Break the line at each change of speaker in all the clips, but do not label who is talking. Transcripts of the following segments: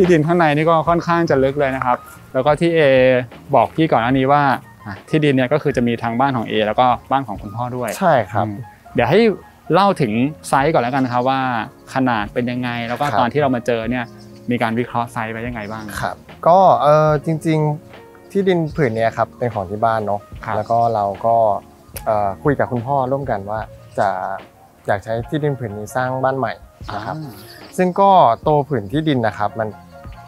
ที่ดินข้างในนี่ก็ค่อนข้างจะลึกเลยนะครับแล้วก็ที่เอบอกพี่ก่อนหน้านี้ว่าที่ดินเนี่ยก็คือจะมีทางบ้านของเอแล้วก็บ้านของคุณพ่อด้วย
ใช่ครับ
เดี๋ยวให้เล่าถึงไซส์ก่อนแล้วกันครับว่าขนาดเป็นยังไงแล้วก็ตอนที่เรามาเจอเนี่ยมีการวิเคราะห์ไซส์ไว้ยังไงบ้าง
ครับก็จริงๆที่ดินผืนนี้ครับเป็นของที่บ้านเนาะแล้วก็เราก็คุยกับคุณพ่อร่วมกันว่าจะอยากใช้ที่ดินผืนนี้สร้างบ้านใหม่นะครับซึ่งก็โตผืนที่ดินนะครับมัน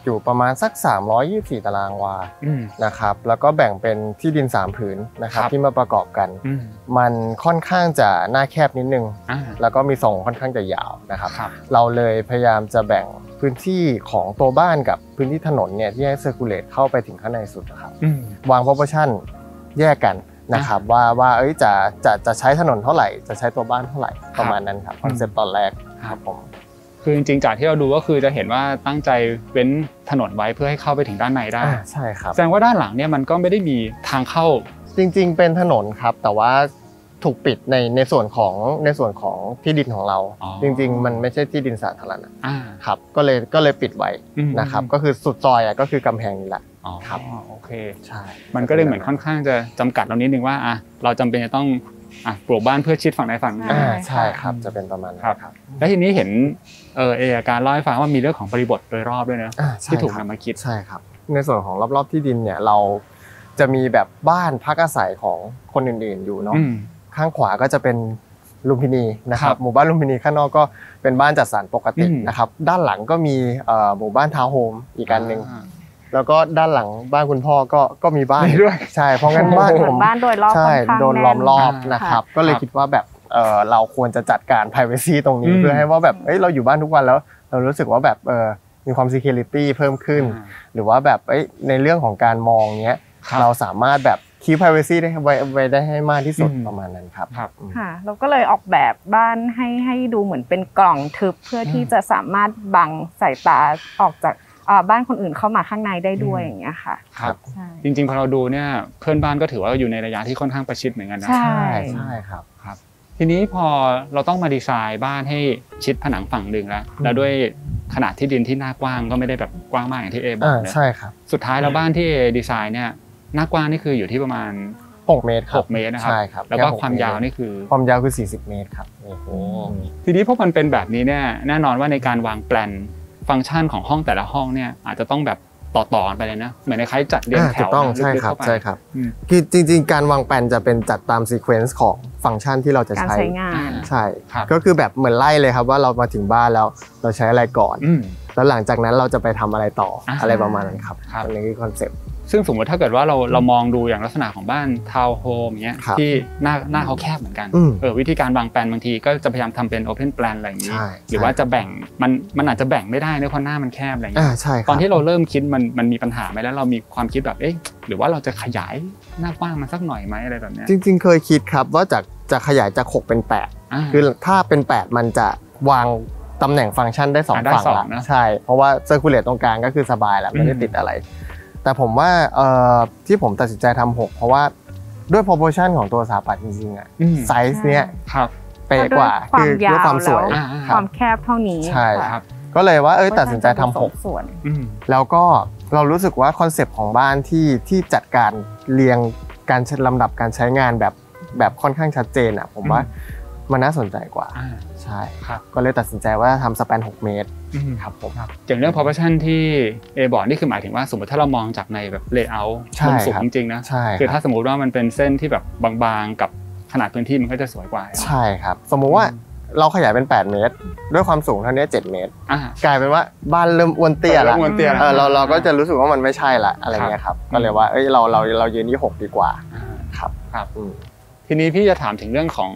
อยู่ประมาณสัก324ตารางวานะครับแล้วก็แบ่งเป็นที่ดิน3ผืนนะครับที่มาประกอบกันมันค่อนข้างจะหน้าแคบนิดนึงแล้วก็มีทรงค่อนข้างจะยาวนะครับเราเลยพยายามจะแบ่งพื้นที่ของตัวบ้านกับพื้นที่ถนนเนี่ยที่ให้เซอร์คูลเลตเข้าไปถึงข้างในสุดนะครับวางโพซิชั่นแยกกันนะครับว่าจะใช้ถนนเท่าไหร่จะใช้ตัวบ้านเท่าไหร่ประมาณนั้นครับคอนเซ็ปต์ตอนแรกครับผม
คือจริงๆจากที่เราดูก็คือจะเห็นว่าตั้งใจเว้นถนนไว้เพื่อให้เข้าไปถึงด้านในได้
ใช่ครับ
แสดงว่าด้านหลังเนี่ยมันก็ไม่ได้มีทางเข้า
จริงๆเป็นถนนครับแต่ว่าถูกปิดในส่วนของที่ดินของเราจริงๆมันไม่ใช่ที่ดินสาธารณะครับก็เลยปิดไว้นะครับก็คือสุดซอยก็คือกำแพงนี่แหละ
ครับโอเคใช่มันก็เลยเหมือนค่อนข้างจะจำกัดเรานิดนึงว่าเราจำเป็นจะต้องปลูกบ้านเพื่อชิดฝั่งใดฝั่งหนึ่ง
ใช่ครับจะเป็นประมาณนั้นครับ
แล้วทีนี้เห็นการเล่าให้ฟังว่ามีเรื่องของบริบทโดยรอบด้วยนะที่ถูกนำมาคิด
ใช่ครับในส่วนของรอบๆที่ดินเนี่ยเราจะมีแบบบ้านพักอาศัยของคนอื่นๆอยู่เนาะข้างขวาก็จะเป็นลุมพินีนะครับหมู่บ้านลุมพินีข้างนอกก็เป็นบ้านจัดสรรปกตินะครับด้านหลังก็มีหมู่บ้านทาวน์โฮมอีกอันนึงแล้วก็ด้านหลังบ้านคุณพ่อก็มีบ้าน
ด้วย
ใช่เพราะงั้นบ้านผม
บ้านโดยรอบ
ใช่โดนล้อมรอบนะครับก็เลยคิดว่าแบบเราควรจะจัดการ privacy ตรงนี้เพื่อให้ว่าแบบเราอยู่บ้านทุกวันแล้วเรารู้สึกว่าแบบมีความ security เพิ่มขึ้นหรือว่าแบบในเรื่องของการมองเนี้ยเราสามารถแบบkeep privacy ได้ไว้ได้ให้มากที่สุดประมาณนั้นครับ
ค่ะเราก็เลยออกแบบบ้านให้ดูเหมือนเป็นกล่องทึบเพื่อที่จะสามารถบังสายตาออกจากบ้านคนอื่นเข้ามาข้างในได้ด้วยอย่างเงี้ยค่ะ
ครับจริงๆพอเราดูเนี่ยเพื่อนบ้านก็ถือว่าอยู่ในระยะที่ค่อนข้างประชิดเหมือนกันนะ
ใช่ครับ
ทีนี้พอเราต้องมาดีไซน์บ้านให้ชิดผนังฝั่งหนึ่งแล้วด้วยขนาดที่ดินที่หน้ากว้างก็ไม่ได้แบบกว้างมากอย่างที่เอบอก
ใช่ครับ
สุดท้ายแล้วบ้านที่ดีไซน์เนี่ยหน้ากว้างนี่คืออยู่ที่ประมาณ
6 เมตรครับ
6 เมตรนะครับ
ใช่ครับ
แล้วก็ความยาวนี่คือ
ความยาวคือ40 เมตรครับ
ทีนี้พวกมันเป็นแบบนี้เนี่ยแน่นอนว่าในการวางแปลนฟังก์ชันของห้องแต่ละห้องเนี่ยอาจจะต้องแบบต่อๆไปเลยนะเหมือนในคล้ายจัดเรียงแถว
ใช่ครับใช่ครับคือจริงๆการวางแปลนจะเป็นจัดตามซีเควนซ์ของฟังก์ชันที่เราจะใช้ใช่ก็คือแบบเหมือนไล่เลยครับว่าเรามาถึงบ้านแล้วเราใช้อะไรก่อนแล้วหลังจากนั้นเราจะไปทำอะไรต่ออะไรประมาณนั้นครับอันนี้คือคอนเซ็ปต์
ซึ่งสมมติถ้าเกิดว่าเรามองดูอย่างลักษณะของบ้านทาวน์โฮมเงี้ยที่หน้าเขาแคบเหมือนกันวิธีการวางแปลนบางทีก็จะพยายามทำเป็นโอเพนแปลนอะไรอย่างนี้หรือว่าจะแบ่งมันอาจจะแบ่งไม่ได้เนื่องเพราะหน้ามันแคบอะไรอย่างนี้ตอนที่เราเริ่มคิดมันมีปัญหาไหมแล้วเรามีความคิดแบบหรือว่าเราจะขยายหน้ากว้างมันสักหน่อยไหมอะไรแบบนี้
จริงๆเคยคิดครับว่าจะขยายจาก6เป็น8คือถ้าเป็น8มันจะวางตำแหน่งฟังก์ชันได้2ฝั่งละใช่เพราะว่าเซอร์คูลเลตตรงกลางก็คือสบายแล้วไม่ได้ติดอะไรแต่ผมว่าที่ผมตัดสินใจทำ6เพราะว่าด้วย proportion ของตัวสถาปัตย์จริงๆไซส์เนี้ยเป๊ะกว่า
คือ
ด้วยความสวย
ความแคบเท่านี้
ใช่ครับก็เลยว่าตัดสินใจทำ6ส่วนแล้วก็เรารู้สึกว่าคอนเซปต์ของบ้านที่จัดการเรียงการลำดับการใช้งานแบบค่อนข้างชัดเจนผมว่ามันน่าสนใจกว่าใช่ครับก็เลยตัดสินใจว่าทำสแปน6 เมตรครับผม
อย่างเรื่อง proportion ที่เอบอกนี่คือหมายถึงว่าสมมติถ้าเรามองจากในแบบ layout มุมสูงจริงๆนะคือถ้าสมมติว่ามันเป็นเส้นที่แบบบางๆกับขนาดพื้นที่มันก็จะสวยกว่า
ใช่ครับสมมุติว่าเราขยายเป็น8 เมตรด้วยความสูงเท่านี้7 เมตรกลายเป็นว่าบ้านเริ่มอ้วนเตี้ยแล้วเราก็จะรู้สึกว่ามันไม่ใช่ละอะไรเงี้ยครับก็เลยว่าเรายืนที่6ดีกว่า
ครับทีนี้พี่จะถามถึงเรื่องของ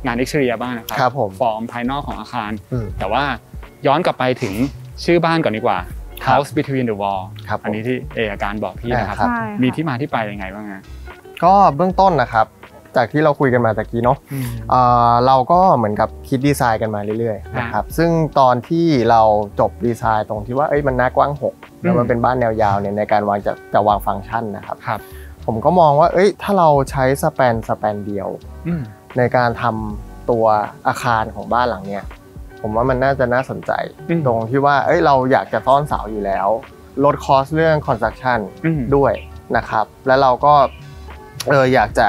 งานเอ็กซ์เทียร์บ้างนะครับฟอร์มภายนอกของอาคารแต่ว่าย้อนกลับไปถึงชื่อบ้านก่อนดีกว่า House Between the Wall อันนี้ที่การบอกพี่นะครับมีที่มาที่ไปยังไงบ้าง
ก็เบื้องต้นนะครับจากที่เราคุยกันมาตะกี้เนาะเราก็เหมือนกับคิดดีไซน์กันมาเรื่อยๆนะครับซึ่งตอนที่เราจบดีไซน์ตรงที่ว่ามันหน้ากว้าง6แล้วมันเป็นบ้านแนวยาวเนี่ยในการวางจะวางฟังก์ชันนะครับผมก็มองว่าถ้าเราใช้สแปนเดียวในการทำตัวอาคารของบ้านหลังเนี้ยผ ผมว่ามันน่าจะน่าสนใจตรงที่ว่าเราอยากจะต้อนเสาอยู่แล้วลดคอสเรื่อง construction ด้วยนะครับแล้วเราก็อยากจะ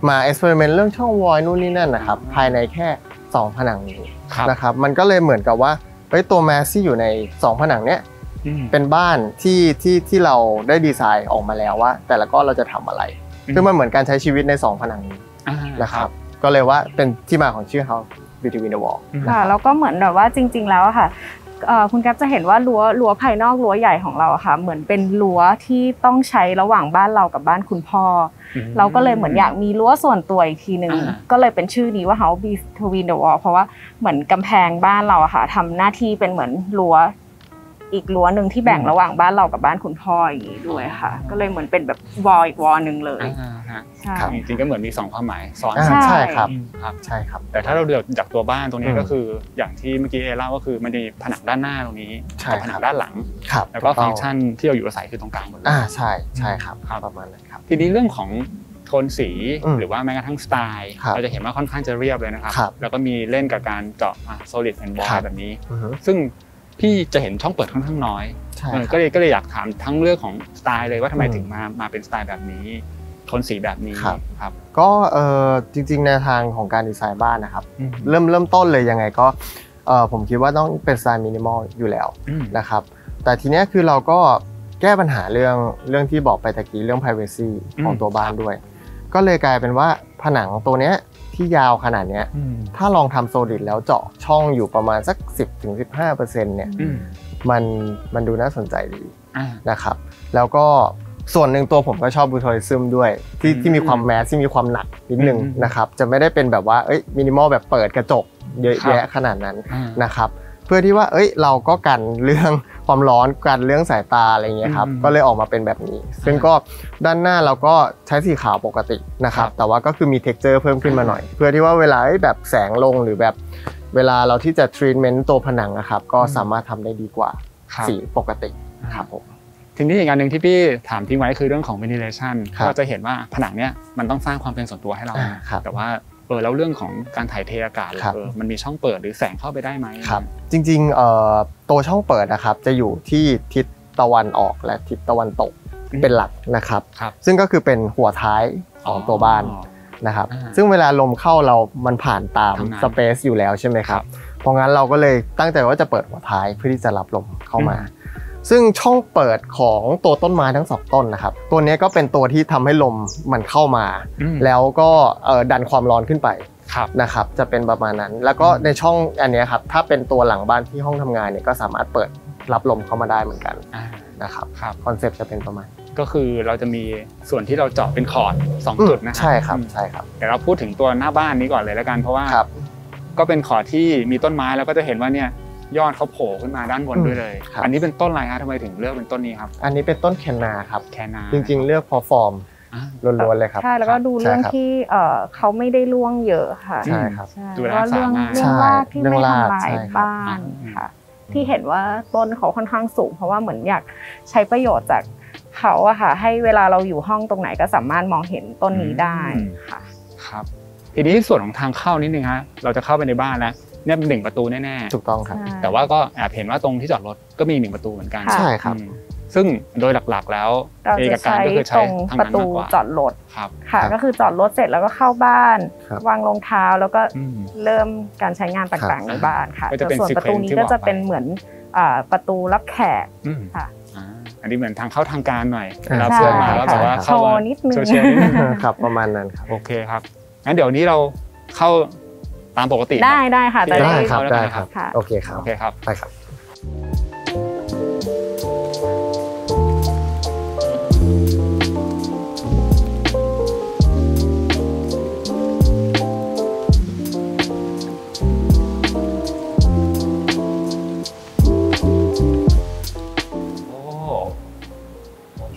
มาเอ็กซ์เพริเมนต์เรื่องช่องวอยนู่นนี่นั่นนะครับภายในแค่2ผนังนี้นะครับมันก็เลยเหมือนกับว่าตัวแมสที่อยู่ใน2ผนังเนี้ยเป็นบ้านที่เราได้ดีไซน์ออกมาแล้วว่าแต่ละก้อนเราจะทำอะไรซึ่งมันเหมือนการใช้ชีวิตใน2ผนังนี้นะครับก็เลยว่าเป็นที่มาของชื่อ House Between the Wall
ค่ะแล้วก็เหมือนแบบว่าจริงๆแล้วค่ะคุณแก๊ปจะเห็นว่ารั้วภายนอกรั้วใหญ่ของเราค่ะเหมือนเป็นรั้วที่ต้องใช้ระหว่างบ้านเรากับบ้านคุณพ่อเราก็เลยเหมือนอยากมีรั้วส่วนตัวอีกทีนึงก็เลยเป็นชื่อนี้ว่า House Between the Wall เพราะว่าเหมือนกำแพงบ้านเราค่ะทำหน้าที่เป็นเหมือนรั้วอีกรั้วหนึ่งที่แบ่งระหว่างบ้านเรากับบ้านคุณพ่ออย่างนี้ด้วยค่ะก็เลยเหมือนเป็นแบบวอลอีกวอลนึงเลย
ใช่จริงๆก็เหมือนมี2ความหมายซ้อน
ใช่ครับใช่ครับ
แต่ถ้าเราเดือดจากตัวบ้านตรงนี้ก็คืออย่างที่เมื่อกี้เล่าก็คือมันจะมีผนังด้านหน้าตรงนี้กับผนังด้านหลังแล้วก็ฟังก์ชันที่เราอยู่อาศัยคือตรงกลางหมดเลย
ใช่ครับประมาณนั้นครับ
ทีนี้เรื่องของโทนสีหรือว่าแม้กระทั่งสไตล์เราจะเห็นว่าค่อนข้างจะเรียบเลยนะครับแล้วก็มีเล่นกับการเจาะ solid and void แบบนี้ซึ่งพี่จะเห็นช่องเปิดค่อนข้างน้อยก็เลยอยากถามทั้งเรื่องของสไตล์เลยว่าทำไมถึงมาเป็นสไตล์แบบนี้โทนสีแบบนี้ครับ
ก็จริงๆในทางของการดีไซน์บ้านนะครับเริ่มต้นเลยยังไงก็ผมคิดว่าต้องเป็นสไตล์มินิมอลอยู่แล้วนะครับแต่ทีนี้คือเราก็แก้ปัญหาเรื่องที่บอกไปตะกี้เรื่อง privacy ของตัวบ้านด้วยก็เลยกลายเป็นว่าผนังตัวเนี้ยที่ยาวขนาดนี้ถ้าลองทำโซลิดแล้วเจาะช่องอยู่ประมาณสัก 10-15% เนี่ยมันดูน่าสนใจดีนะครับแล้วก็ส่วนหนึ่งตัวผมก็ชอบบูทอริซึมด้วยที่มีความแมสที่มีความหนักนิดนึงนะครับจะไม่ได้เป็นแบบว่ามินิมอลแบบเปิดกระจกเยอะแยะขนาดนั้นนะครับเพื่อที่ว่าเราก็กันเรื่องความร้อนกันเรื่องสายตาอะไรเงี้ยครับก็เลยออกมาเป็นแบบนี้ซึ่งก็ด้านหน้าเราก็ใช้สีขาวปกตินะครับแต่ว่าก็คือมี texture เพิ่มขึ้นมาหน่อยเพื่อที่ว่าเวลาแบบแสงลงหรือแบบเวลาเราที่จะ treatment ตัวผนังนะครับก็สามารถทำได้ดีกว่าสีปกติครับผม
ทีนี้อีกอันหนึ่งที่พี่ถามทิ้งไว้คือเรื่องของ ventilation ก็จะเห็นว่าผนังเนี้ยมันต้องสร้างความเป็นส่วนตัวให้เราแต่ว่าแล้วเรื่องของการถ่ายเทอากาศมันมีช่องเปิดหรือแสงเข้าไปได้ไหม
ครับจริงๆตัวช่องเปิดนะครับจะอยู่ที่ทิศตะวันออกและทิศตะวันตกเป็นหลักนะครับซึ่งก็คือเป็นหัวท้ายของตัวบ้านนะครับซึ่งเวลาลมเข้ามันผ่านตามสเปซอยู่แล้วใช่ไหมครับเพราะงั้นเราก็เลยตั้งใจว่าจะเปิดหัวท้ายเพื่อที่จะรับลมเข้ามาซึ่งช่องเปิดของตัวต้นไม้ทั้ง2ต้นนะครับตัวนี้ก็เป็นตัวที่ทำให้ลมมันเข้ามาแล้วก็ดันความร้อนขึ้นไปนะครับจะเป็นประมาณนั้นแล้วก็ในช่องอันนี้ครับถ้าเป็นตัวหลังบ้านที่ห้องทำงานเนี่ยก็สามารถเปิดรับลมเข้ามาได้เหมือนกันนะครับคอนเซ็ปต์จะเป็นประมาณ
ก็คือเราจะมีส่วนที่เราเจาะเป็นคอร์ด2จุดนะครับ
ใช่ครับ
เดี๋ยวเราพูดถึงตัวหน้าบ้านนี้ก่อนเลยแล้วกันเพราะว่าก็เป็นคอร์ดที่มีต้นไม้แล้วก็จะเห็นว่าเนี่ยยอดเขาโผล่ขึ้นมาด้านบนด้วยเลยอันนี้เป็นต้นอะไรฮะทำไมถึงเลือกเป็นต้นนี้ครับ
อันนี้เป็นต้นแคนนาครับ
แคนนา
จริงๆเลือกพอฟอร์มล้วนๆเลยครับ
ใช่แล้วก็ดูเรื่องที่เขาไม่ได้ร่วงเยอะค่ะ
ใช่ครับ
ดูแลเรื่องรากที่ไม่ทำลายบ้านค่ะที่เห็นว่าต้นเขาค่อนข้างสูงเพราะว่าเหมือนอยากใช้ประโยชน์จากเขาอะค่ะให้เวลาเราอยู่ห้องตรงไหนก็สามารถมองเห็นต้นนี้ได้ค่ะ
ครับทีนี้ส่วนของทางเข้านิดนึงฮะเราจะเข้าไปในบ้านแล้วเนี่ยเป็น1ประตูแน่
ๆถูกต้องครับ
แต่ว่าก็แอบเห็นว่าตรงที่จอดรถก็มี1ประตูเหมือนกัน
ใช่ครับ
ซึ่งโดยหลักๆแล้ว
เอกการก็คือใช้ทางนั้นมากกว่าจอดรถค่ะก็คือจอดรถเสร็จแล้วก็เข้าบ้านวางรองเท้าแล้วก็เริ่มการใช้งานต่างๆในบ้านค่ะส่วนประตูนี้ก็จะเป็นเหมือนประตูรับแขกค่ะ
อันนี้เหมือนทางเข้าทางการหน่อยเราเพื่อมาแล้วแบบว่าเข้า
นิดนึง
ครับประมาณนั้นครับ
โอเคครับงั้นเดี๋ยวนี้เราเข้าตามปกติ
ได้ค่ะ
ได้ครับโอเคครับไปครับ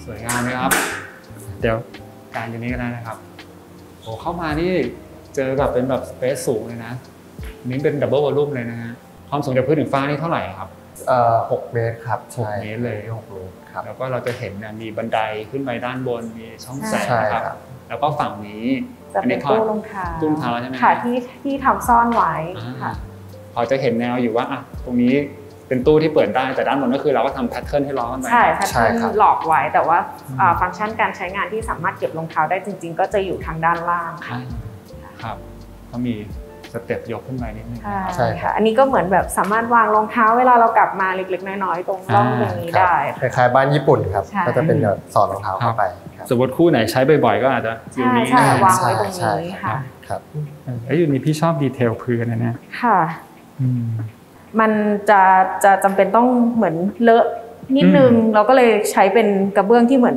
สวยงามไหมครับเดี๋ยวการอยู่นี้ก็ได้นะครับโอ้เข้ามานี่เจอกับเป็นแบบสเปซสูงเลยนะนี่เป็นดับเบิลวอลลุ่มเลยนะฮะความสูงจากพื้นถึงฟ้านี่เท่าไหร่ครับ
6 เมตรครับ
6 เมตรเลย
6 เมตรครับ
แล้วก็เราจะเห็นมีบันไดขึ้นไปด้านบนมีช่องแสงครับแล้วก็ฝั่งนี้
จะเป็นตู้รองเท้า
ตู้รองเท้าใช่ไหม
ค่ะที่ทำซ่อนไว้ค่ะ
พ พอจะเห็นแนวอยู่ว่าอ่ะตรงนี้เป็นตู้ที่เปิดได้แต่ด้านบนก็คือเราก็ทำแพทเทิร์นให้ล้อกันไป
ใช่แพทเทิร์นหลอกไว้แต่ว่าฟังก์ชันการใช้งานที่สามารถเก็บรองเท้าได้จริงๆก็จะอยู่ทางด้านล่างค่ะ
ครับก็มีสเต็ปยกขึ้นไปนิดนึง
ใช่ค่ะอันนี้ก็เหมือนแบบสามารถวางรองเท้าเวลาเรากลับมาเล็กๆน้อยๆตรงร่องตรงนี้ได้
คล้ายๆบ้านญี่ปุ่นครับก็จะเป็นแบบสอดรองเท้าเข้าไป
สมมติคู่ไหนใช้บ่อยๆก็อาจจะอยู่นี้
วางไว้ตรงนี้ค่ะ
ครับ
อยู่นี้พี่ชอบดีเทลพื้นนะเนี่ย
ค่ะมันจะจำเป็นต้องเหมือนเลอะนิดนึงเราก็เลยใช้เป็นกระเบื้องที่เหมือน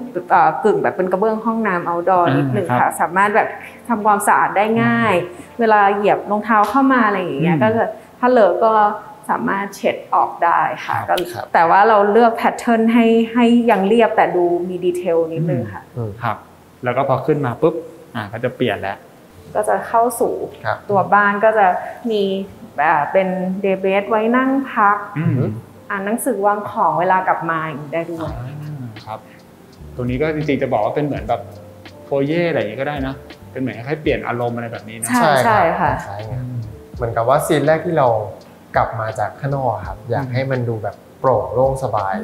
กึ่งแบบเป็นกระเบื้องห้องน้ำ outdoor นิดนึงค่ะสามารถแบบทำความสะอาดได้ง่ายเวลาเหยียบรองเท้าเข้ามาอะไรอย่างเงี้ยก็จะถ้าเลอะก็สามารถเช็ดออกได้ค่ะแต่ว่าเราเลือกแพทเทิร์นให้ยังเรียบแต่ดูมีดีเทลนิดนึงค่ะ
ครับแล้วก็พอขึ้นมาปุ๊บก็จะเปลี่ยนแล้ว
ก็จะเข้าสู่ตัวบ้านก็จะมีเป็นเดย์เบสไว้นั่งพักอ่านหนังสือวางของเวลากลับมาอย่างนี้ได้ด้วย
ครับตัวนี้ก็จริงๆจะบอกว่าเป็นเหมือนแบบโฟเย่อะไรอย่างนี้ก็ได้นะเป็นเหมือนคล้ายๆเปลี่ยนอารมณ์อะไรแบบนี้นะ
ใช่ค่ะ
เหมือนกับว่าซีนแรกที่เรากลับมาจากข้างนอกครับอยากให้มันดูแบบโปร่งโล่งสบาย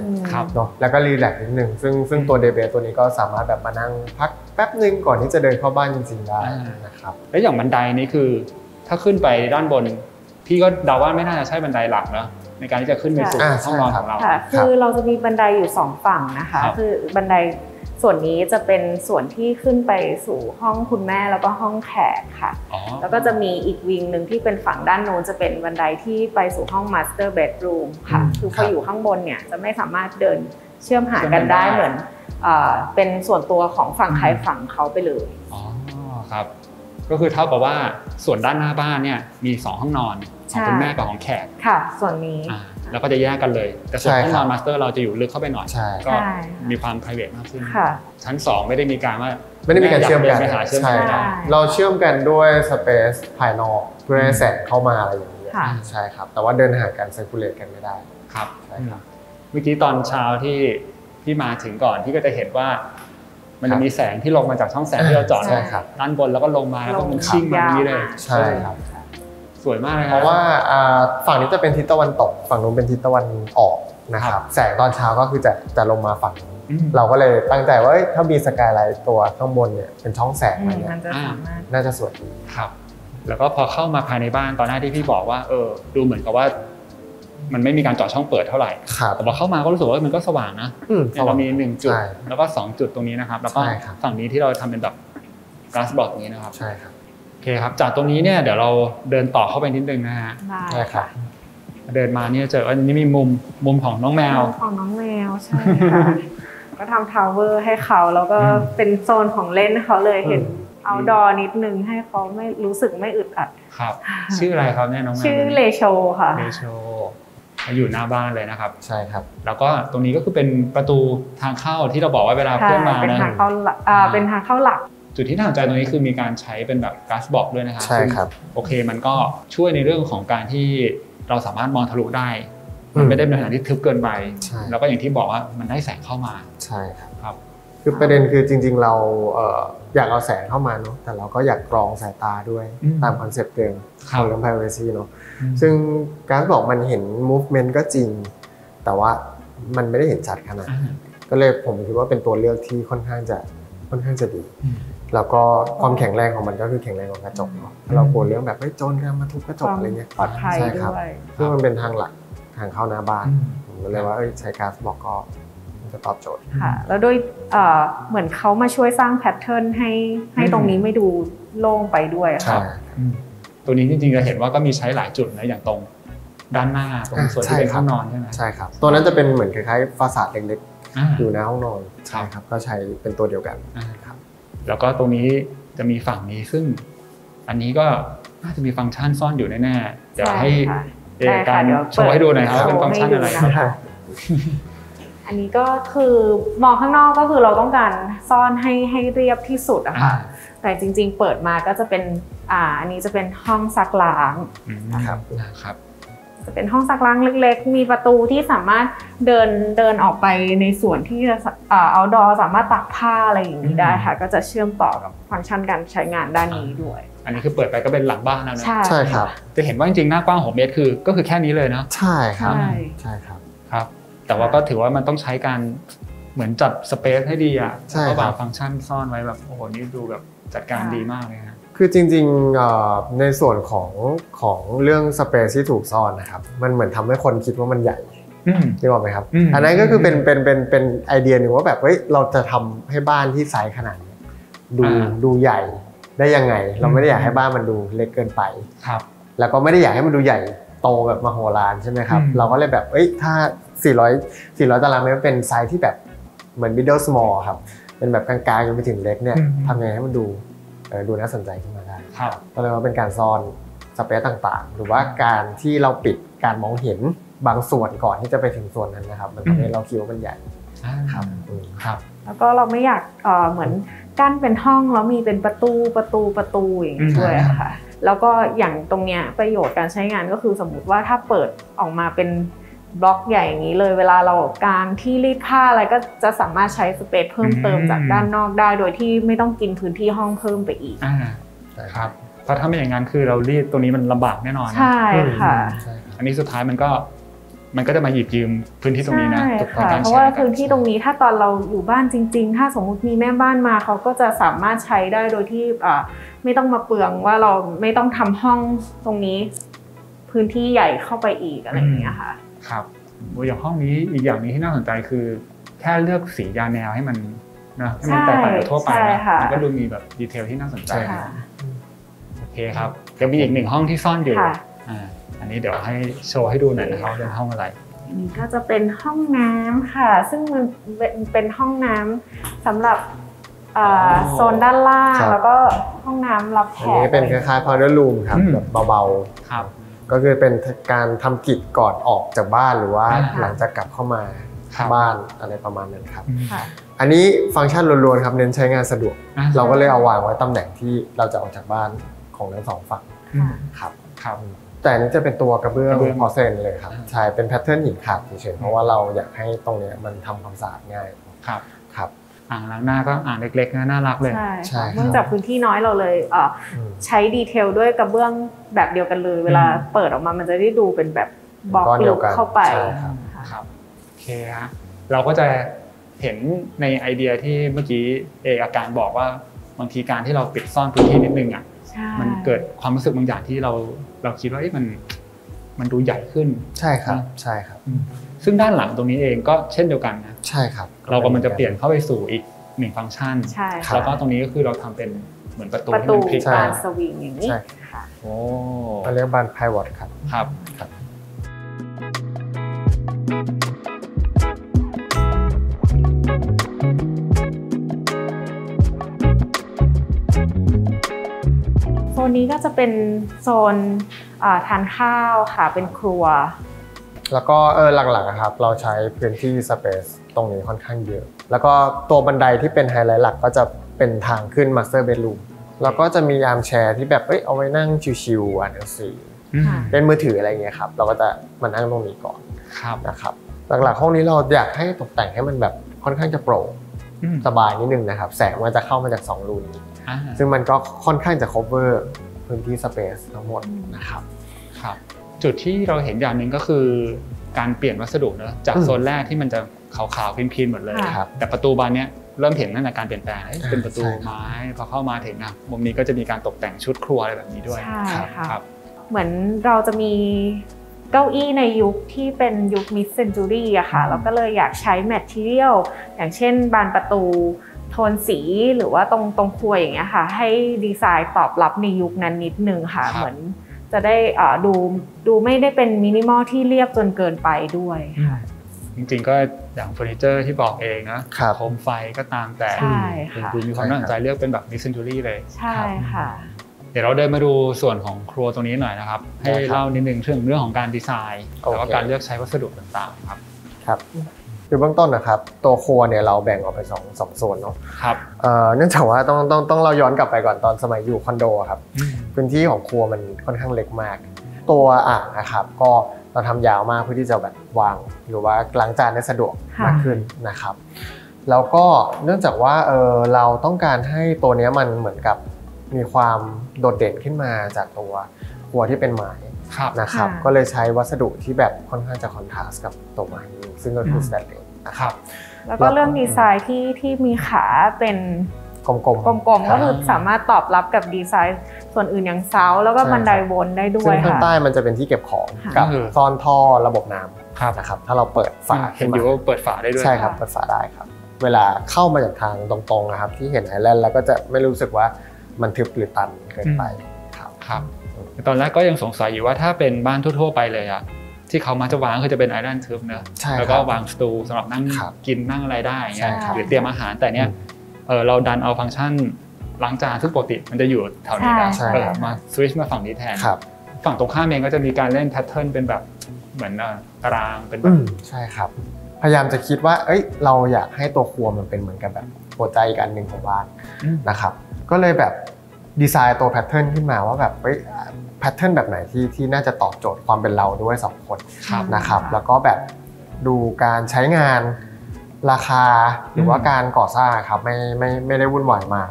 เนาะแล้วก็รีแลกซ์นิดนึงซึ่งตัวเดย์เบสตัวนี้ก็สามารถแบบมานั่งพักแป๊บนึงก่อนที่จะเดินเข้าบ้านจริงๆได้นะครับ
แล้วอย่างบันไดนี้คือถ้าขึ้นไปด้านบนพี่ก็เดาว่าไม่น่าจะใช่บันไดหลักนะในการที่จะขึ้นไปสู่ห้องนอนของเรา
คือเราจะมีบันไดอยู่2ฝั่งนะคะคือบันไดส่วนนี้จะเป็นส่วนที่ขึ้นไปสู่ห้องคุณแม่แล้วก็ห้องแขกค่ะแล้วก็จะมีอีกวิงหนึ่งที่เป็นฝั่งด้านโน้นจะเป็นบันไดที่ไปสู่ห้อง master bedroom ค่ะคือพออยู่ข้างบนเนี่ยจะไม่สามารถเดินเชื่อมหากันได้เหมือนเป็นส่วนตัวของฝั่งใครฝั่งเขาไปเลย
อ๋อครับก็คือเท่ากับว่าส่วนด้านหน้าบ้านเนี่ยมี2ห้องนอนของคุณแม่กับของแขก
ค่ะส่วนนี้
แล้วก็จะแยกกันเลยแต่ส่วนห้องนอนมาสเตอร์เราจะอยู่ลึกเข้าไปหน่อยก็มีความ private มากขึ้นชั้น2ไม่ได้มีการ
เชื่อมกันใช่เราเชื่อมกันด้วยสเปซภายนอกเพื่อให้แสงเข้ามาอะไรอย่างนี้ใช่ครับแต่ว่าเดินห่างกันเซอร์คูลเลตกันไม่ได้
ครับใช่ครับเมื่อกี้ตอนเช้าที่มาถึงก่อนที่ก็จะเห็นว่ามันจะมีแสงที่ลงมาจากช่องแสงที่เราเจาะด้านบนแล้วก็ลงมาแล้วก็มันชิ่งมาอย่างนี้เลย
ใช่ครับ
สวยมากเลย
เพราะว่าฝั่งนี้จะเป็นทิศตะวันตกฝั่งนู้นเป็นทิศตะวันออกนะครับแสงตอนเช้าก็คือจะลงมาฝั่งเราก็เลยตั้งใจว่าถ้ามีสกายไลท์ตัวข้างบนเนี่ยเป็นช่องแสงอะไรเนี่ยน่าจะสวยดี
ครับแล้วก็พอเข้ามาภายในบ้านตอนหน้าที่พี่บอกว่าดูเหมือนกับว่ามันไม่มีการเจาะช่องเปิดเท่าไหร่แต่พอเข้ามาก็รู้สึกว่ามันก็สว่างนะเรามี1จุดแล้วก็2จุดตรงนี้นะครับแล้วก็ฝั่งนี้ที่เราทำเป็นแบบก๊าซบล็อกนี้นะครับ
ใช่ครับ
โอเคครับจากตรงนี้เนี่ยเดี๋ยวเราเดินต่อเข้าไปนิดนึงนะฮะ
ใช่ค่ะ
เดินมาเนี่ยเจออันนี้มีมุมของน้องแมว
ของน้องแมวใช่ค่ะก็ทำทาวเวอร์ให้เขาแล้วก็เป็นโซนของเล่นเขาเลยเห็นoutdoor นิดนึงให้เขาไม่รู้สึกไม่อึดอัด
ครับชื่ออะไรครับเนี่ยน้องแมว
ชื่อเลโชค่ะ
เลโชอยู่หน้าบ้านเลยนะครับ
ใช่ครับ
แล้วก็ตรงนี้ก็คือเป็นประตูทางเข้าที่เราบอกว่าเวลาเพื่อนมา
เป็นทางเข้าเป็นทางเข้าหลัก
จุดที่น่าสนใจตรงนี้คือมีการใช้เป็นแบบก๊าซบล็อกด้วยนะครับ
ใช่ครับ
โอเคมันก็ช่วยในเรื่องของการที่เราสามารถมองทะลุได้มันไม่ได้เป็นสถานที่ทึบเกินไปแล้วก็อย่างที่บอกว่ามันได้แสงเข้ามา
ใช่ครับคือประเด็นคือจริงๆเราอยากเอาแสงเข้ามาเนาะแต่เราก็อยากกรองสายตาด้วยตามคอนเซ็ปต์เดิมของเรื่อง privacy เนาะซึ่งก๊าซบล็อกมันเห็น movement ก็จริงแต่ว่ามันไม่ได้เห็นชัดขนาดก็เลยผมคิดว่าเป็นตัวเลือกที่ค่อนข้างจะดีแล้วก็ความแข็งแรงของมันก็คือแข็งแรงของกระจกเนาะเรากลัวเรื่องแบบไม่โจรกันมาทุบกระจกอะไรเงี้ย
ปลอดภัยด้วย
ซึ่งมันเป็นทางหลักทางเข้าหน้าบ้านผมเลยว่าใช้ก๊าซบล็อกก็จะตอบโจทย์
ค่ะแล้วด้วยเหมือนเขามาช่วยสร้างแพทเทิร์นให้ตรงนี้ไม่ดูโล่งไปด้วยค่ะ
ตัวนี้จริงๆจะเห็นว่าก็มีใช้หลายจุดนะอย่างตรงด้านหน้าตรงส่วนที่เป็นห้องนอนใช่ไหม
ใช่ครับตัวนั้นจะเป็นเหมือนคล้ายๆฟาสาดเล็กๆอยู่ในห้องนอนใช่ครับก็ใช้เป็นตัวเดียวกันครับ
แล้วก็ตรงนี้จะมีฝั่งนี้ซึ่งอันนี้ก็น่าจะมีฟังก์ชันซ่อนอยู่แน่ๆเดี๋ยวให้การโชว์ให้ดูหน่อยครับเป็นฟังก์ชันอะไร
อันนี้ก็คือมองข้างนอกก็คือเราต้องการซ่อนให้เรียบที่สุดอะค่ะแต่จริงๆเปิดมาก็จะเป็นอันนี้จะเป็นห้องซักล้าง
นะครับ
จะเป็นห้องซักล้างเล็กๆมีประตูที่สามารถเดินออกไปในส่วนที่outdoor สามารถตักผ้าอะไรอย่างนี้ได้ค่ะก็จะเชื่อมต่อกับฟังก์ชันการใช้งานด้านนี้ด้วย
อันนี้คือเปิดไปก็เป็นหลังบ้านแล้วนะ
ใช่ครับ
จะเห็นว่าจริงๆหน้ากว้าง6 เมตรก็คือแค่นี้เลยเนาะ
ใช่ครับใช่ครับ
ครับแต่ว่าก็ถือว่ามันต้องใช้การเหมือนจัดสเปซให้ดีอ่ะก็วางฟังก์ชันซ่อนไว้แบบโอ้โหนี่ดูแบบจัดการดีมากเลยครับ
คือจริงๆในส่วนของเรื่องสเปซที่ถูกซ่อนนะครับมันเหมือนทำให้คนคิดว่ามันใหญ่ที่บอกไหมครับอันนั้นก็คือเป็นไอเดียหนึ่งว่าแบบเฮ้ยเราจะทำให้บ้านที่ไซส์ขนาดนี้ดูใหญ่ได้ยังไงเราไม่ได้อยากให้บ้านมันดูเล็กเกินไป
ครับ
แล้วก็ไม่ได้อยากให้มันดูใหญ่โตแบบมโหฬารใช่ไหมครับเราก็เลยแบบถ้า400ตารางเมตรเป็นไซส์ที่แบบเหมือน middle small ครับเป็นแบบกลางๆจนไปถึงเล็กเนี่ยทำยังไงให้มันดูน่าสนใจขึ้นมาได้ก็เลยว่าเป็นการซ่อนสเปซต่างๆหรือว่าการที่เราปิดการมองเห็นบางส่วนก่อนที่จะไปถึงส่วนนั้นนะครับมันทำให้เราคิดว่ามันใหญ่
ครับ
แล้วก็เราไม่อยากเหมือนกั้นเป็นห้องแล้วมีเป็นประตูอย่างนี้ด้วยค่ะแล้วก็อย่างตรงเนี้ยประโยชน์การใช้งานก็คือสมมุติว่าถ้าเปิดออกมาเป็นบล็อกใหญ่อย่างนี้เลยเวลาเราการที่รีดผ้าอะไรก็จะสามารถใช้สเปซเพิ่มเติมจากด้านนอกได้โดยที่ไม่ต้องกินพื้นที่ห้องเพิ่มไปอีก
ครับเพราะถ้าไม่อย่างนั้นคือเรารีดตรงนี้มันลำบากแน่นอน
ใช่ค่ะ
อันนี้สุดท้ายมันก็จะมาหยิบยืมพื้นที่ตรงนี้นะ
เพราะว่าพื้นที่ตรงนี้ถ้าตอนเราอยู่บ้านจริงๆถ้าสมมุติมีแม่บ้านมาเขาก็จะสามารถใช้ได้โดยที่ไม่ต้องมาเปลืองว่าเราไม่ต้องทำห้องตรงนี้พื้นที่ใหญ่เข้าไปอีกอะไรอย่างเงี้ยค่ะ
ครับอย่างห้องนี้อีกอย่างนี้ที่น่าสนใจคือแค่เลือกสียาแนวให้มันนะให้มันแตกต่างจากทั่วไปนะมันก็ดูมีแบบดีเทลที่น่าสนใจโอเคครับจะมีอีก1ห้องที่ซ่อนอยู่อันนี้เดี๋ยวให้โชว์ให้ดูหน่อยนะครับเป็นห้องอะไร
อันนี้ก็จะเป็นห้องน้ำค่ะซึ่งมันเป็นห้องน้ำสำหรับโซนด้านล่างแล้วก็ห้องน้ำรับแขก
อันนี้เป็นคล้ายๆ powder room ครับแบบเบาๆ
ครับ
ก็คือเป็นการทำกิจก่อนออกจากบ้านหรือว่าหลังจากกลับเข้ามาบ้านอะไรประมาณนั้นครับอันนี้ฟังก์ชันล้วนๆครับเน้นใช้งานสะดวกเราก็เลยเอาวางไว้ตำแหน่งที่เราจะออกจากบ้านของทั้ง2ฝั่งครับแต่อันนี้จะเป็นตัวกระเบื้องพอเซนเลยครับใช่เป็นแพทเทิร์นหินขัดเฉยๆเพราะว่าเราอยากให้ตรงนี้มันทำความสะอาดง่าย
ครับอ่างล้างหน้าก็อ่างเล็กๆน่ารักเลย
ใช่เนื่องจากพื้นที่น้อยเราเลยใช้ดีเทลด้วยกระเบื้องแบบเดียวกันเลยเวลาเปิดออกมามันจะได้ดูเป็นแบบบล็อกลึกเข้าไป
ครับโอเคฮะเราก็จะเห็นในไอเดียที่เมื่อกี้อาการบอกว่าบางทีการที่เราปิดซ่อนพื้นที่นิดนึงอ่ะมันเกิดความรู้สึกบางอย่างที่เราคิดว่ามันดูใหญ่ขึ้น
ใช่ครับ
ซึ่งด้านหลังตรงนี้เองก็เช่นเดียวกันนะ
ใช่ครับ
เรากำลังจะเปลี่ยนเข้าไปสู่อีก1ฟังก์ชันแล้วก็ตรงนี้ก็คือเราทำเป็นเหมือนประตูที่มันพลิก
บานสวิงอย่างนี้
โอ้
เราเรียกบานไพวอตครับ
โซนนี้ก็จะเป็นโซนทานข้าวค่ะเป็นครัว
แล้วก็หลักๆครับเราใช้พื้นที่สเปซตรงนี้ค่อนข้างเยอะแล้วก็ตัวบันไดที่เป็นไฮไลท์หลักก็จะเป็นทางขึ้นมาสเตอร์เบดรูมแล้วก็จะมีอาร์มแชร์ที่แบบเอาไว้นั่งชิวๆอ่านหนังสือเล่นมือถืออะไรเงี้ยครับเราก็จะมานั่งตรงนี้ก่อนนะครับหลักๆห้องนี้เราอยากให้ตกแต่งให้มันแบบค่อนข้างจะโปร่งสบายนิดนึงนะครับแสงมันจะเข้ามาจาก2รูนี้ซึ่งมันก็ค่อนข้างจะ cover พื้นที่สเปซทั้งหมดนะครับ
จุดที่เราเห็นอย่างหนึ่งก็คือการเปลี่ยนวัสดุเนอะจากโซนแรกที่มันจะขาวๆคลีนๆหมดเลยแต่ประตูบานนี้เริ่มเห็นตั้งแต่การเปลี่ยนแปลงเป็นประตูไม้พอเข้ามาถึงมุมนี้ก็จะมีการตกแต่งชุดครัวอะไรแบบนี้ด้วย
ครับเหมือนเราจะมีเก้าอี้ในยุคที่เป็นยุค mid century อะค่ะเราก็เลยอยากใช้ material อย่างเช่นบานประตูโทนสีหรือว่าตรงครัวอย่างเงี้ยค่ะให้ดีไซน์ตอบรับในยุคนั้นนิดนึงค่ะเหมือนจะได้ดูไม่ได้เป็นมินิมอลที่เรียบจนเกินไปด้วยค่ะ
จริงๆก็อย่างเฟอร์นิเจอร์ที่บอกเองนะโคมไฟก็ตามแต่ดูมีความน่าสนใจเลือกเป็นแบบมิดเซนจูรี่เลย
ใช่ค่ะ
เดี๋ยวเราเดินมาดูส่วนของครัวตรงนี้หน่อยนะครับให้เล่านิดนึงเรื่องของการดีไซน์แล้วก็การเลือกใช้วัสดุต่างๆ
ครับคือเบื้องต้นนะครับตัวครัวเนี่ยเราแบ่งออกเป็น2โซนเนาะ
ครับ
เนื่องจากว่าต้องเราย้อนกลับไปก่อนตอนสมัยอยู่คอนโดครับพื้นที่ของครัวมันค่อนข้างเล็กมากตัวอ่างนะครับก็เราทำยาวมากเพื่อที่จะแบบวางหรือว่าล้างจานได้สะดวกมากขึ้นนะครับแล้วก็เนื่องจากว่าเราต้องการให้ตัวนี้มันเหมือนกับ มีความโดดเด่นขึ้นมาจากตัวครัวที่เป็นไม้นะครับก็เลยใช้วัสดุที่แบบค่อนข้างจะคอนทราสต์กับตัวไม้ซึ่งก็คือสแตนเลสนะครับ
แล้วก็เรื่องดีไซน์ที่มีขาเป็น
กลม
ๆก็คือสามารถตอบรับกับดีไซน์ส่วนอื่นอย่างเสาแล้วก็บันไดวนได้ด้วยค่ะซึ่ง
ข้างใต้มันจะเป็นที่เก็บของกับซ่อนท่อระบบน้ำนะครับถ้าเราเปิดฝา
เห็นอยู่ว่าเปิดฝาได้ด้วย
ใช่ครับเปิดฝาได้ครับเวลาเข้ามาจากทางตรงๆนะครับที่เห็นไอแลนด์แล้วก็จะไม่รู้สึกว่ามันทึบหรือตันเกินไป
ครับตอนแรกก็ยังสงสัยอยู่ว่าถ้าเป็นบ้านทั่วๆไปเลยอะที่เขามาจะวางคือจะเป็นไอแลนด์ทึบเนอะแล้วก็วางสตูสำหรับนั่งกินนั่งอะไรได้เงี้ยหรือเตรียมอาหารแต่เนี้ยเราดันเอาฟังก์ชันล้างจานซึ่งปกติมันจะอยู่แถวนี้นะมาสวิตช์มาฝั่งนี้แทนฝั่งตรงข้ามเองก็จะมีการเล่นแพทเทิร์นเป็นแบบเหมือนตารางเป็นแบบ
ใช่ครับพยายามจะคิดว่าเราอยากให้ตัวครัวมันเป็นเหมือนกับแบบหัวใจอีกอันหนึ่งของบ้านนะครับก็เลยแบบดีไซน์ตัวแพทเทิร์นขึ้นมาว่าแบบแพทเทิร์นแบบไหนที่น่าจะตอบโจทย์ความเป็นเราด้วย2คนนะครับแล้วก็แบบดูการใช้งานราคาหรือว่าการก่อสร้างครับไม่ได้วุ่นวายมาก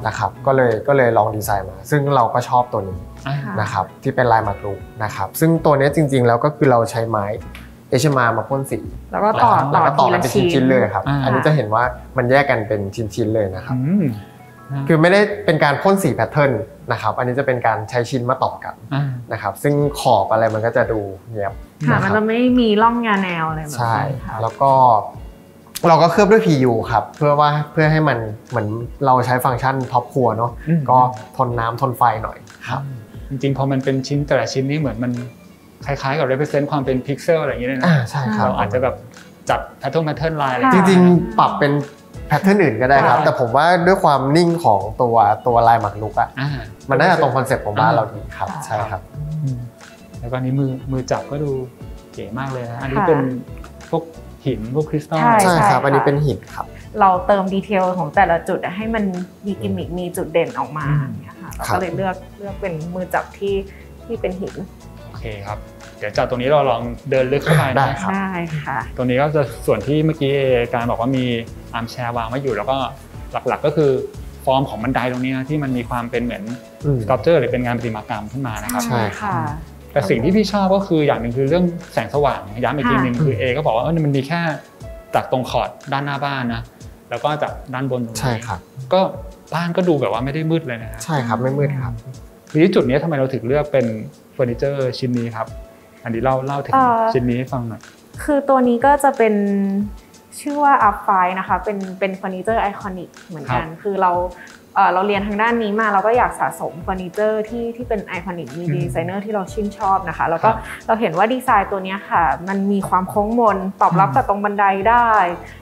นะครับก็เลยลองดีไซน์มาซึ่งเราก็ชอบตัวนี้นะครับที่เป็นลายหมากรุกนะครับซึ่งตัวนี้จริงๆแล้วก็คือเราใช้ไม้เอชมาพ่นสี
แล้วก็ต่อ
กันเป็นชิ้นๆเลยครับอันนี้จะเห็นว่ามันแยกกันเป็นชิ้นๆเลยนะครับคือไม่ได้เป็นการพ่นสีแพทเทิร์นนะครับอันนี้จะเป็นการใช้ชิ้นมาต่อกันนะครับซึ่งขอบอะไรมันก็จะดูเนียบ
มันจะไม่มีร่องงาแนวอะไรแบบนี้
ใช่แล้วก็เราก็เคลือบด้วย PU ครับเพื่อให้มันเหมือนเราใช้ฟังก์ชันท็อปครัวเนาะก็ทนน้ำทนไฟหน่อยครับ
จริงๆพอมันเป็นชิ้นแต่ละชิ้นนี่เหมือนมันคล้ายๆกับ represent ความเป็นพิกเซลอะไรอย่างเงี้ยนะ
ใช่ครับ
เราอาจจะแบบจับแพทเทิร์นลายอะไร
จริงๆปรับเป็นแพทเทิร์นอื่นก็ได้ครับแต่ผมว่าด้วยความนิ่งของตัวลายหมากรุกอ่ะมันน่าจะตรงคอนเซ็ปต์ของบ้านเราดีครับใช่ครับ
แล้วก็นี้มือจับก็ดูเก๋มากเลยนะอันนี้เป็นพวกหินพวกคริสตัล
ใช่ครับอันนี้เป็นหินครับ
เราเติมดีเทลของแต่ละจุดให้มันมีกิมมิคมีจุดเด่นออกมาอย่างเงี้ยค่ะเราก็เลยเลือกเป็นมือจับที่เป็นหิน
โอเคครับเดี๋ยวจากตรงนี้เราลองเดินลึกเข้าไป
ได้ครับ
ได้ค่ะ
ตรงนี้ก็จะส่วนที่เมื่อกี้การบอกว่ามีอาร์มแชร์วางไว้อยู่แล้วก็หลักๆก็คือฟอร์มของบันไดตรงนี้นะที่มันมีความเป็นเหมือนสครับเจอร์หรือเป็นงานประติมากรรมขึ้นมานะครับ
ใช่ค่ะ
แต่สิ่งที่พี่ชอบก็คืออย่างหนึ่งคือเรื่องแสงสว่างย้ำอีกทีนึงคือก็บอกว่ามันมีแค่จากตรงขอดด้านหน้าบ้านนะแล้วก็จากด้านบนตรงนี้
ใช่ครับ
ก็บ้านก็ดูแบบว่าไม่ได้มืดเลยนะ
ใช่ครับไม่มืดครับ
ทีนี้จุดนี้ทำไมเราถึงเลือกเป็นเฟอร์นิเจอร์ชิ้นนี้ครับอันนี้เล่าถึงชิ้นนี้ให้ฟังหน่อย
คือตัวนี้ก็จะเป็นชื่อว่า Up5 นะคะเป็นเฟอร์นิเจอร์ไอคอนิกเหมือนกันคือเราเรียนทางด้านนี้มาเราก็อยากสะสมเฟอร์นิเจอร์ที่เป็นไอคอนิกมีดีไซเนอร์ที่เราชื่นชอบนะคะแล้วก็เราเห็นว่าดีไซน์ตัวนี้ค่ะมันมีความโค้งมนตอบรับกับตรงบันไดได้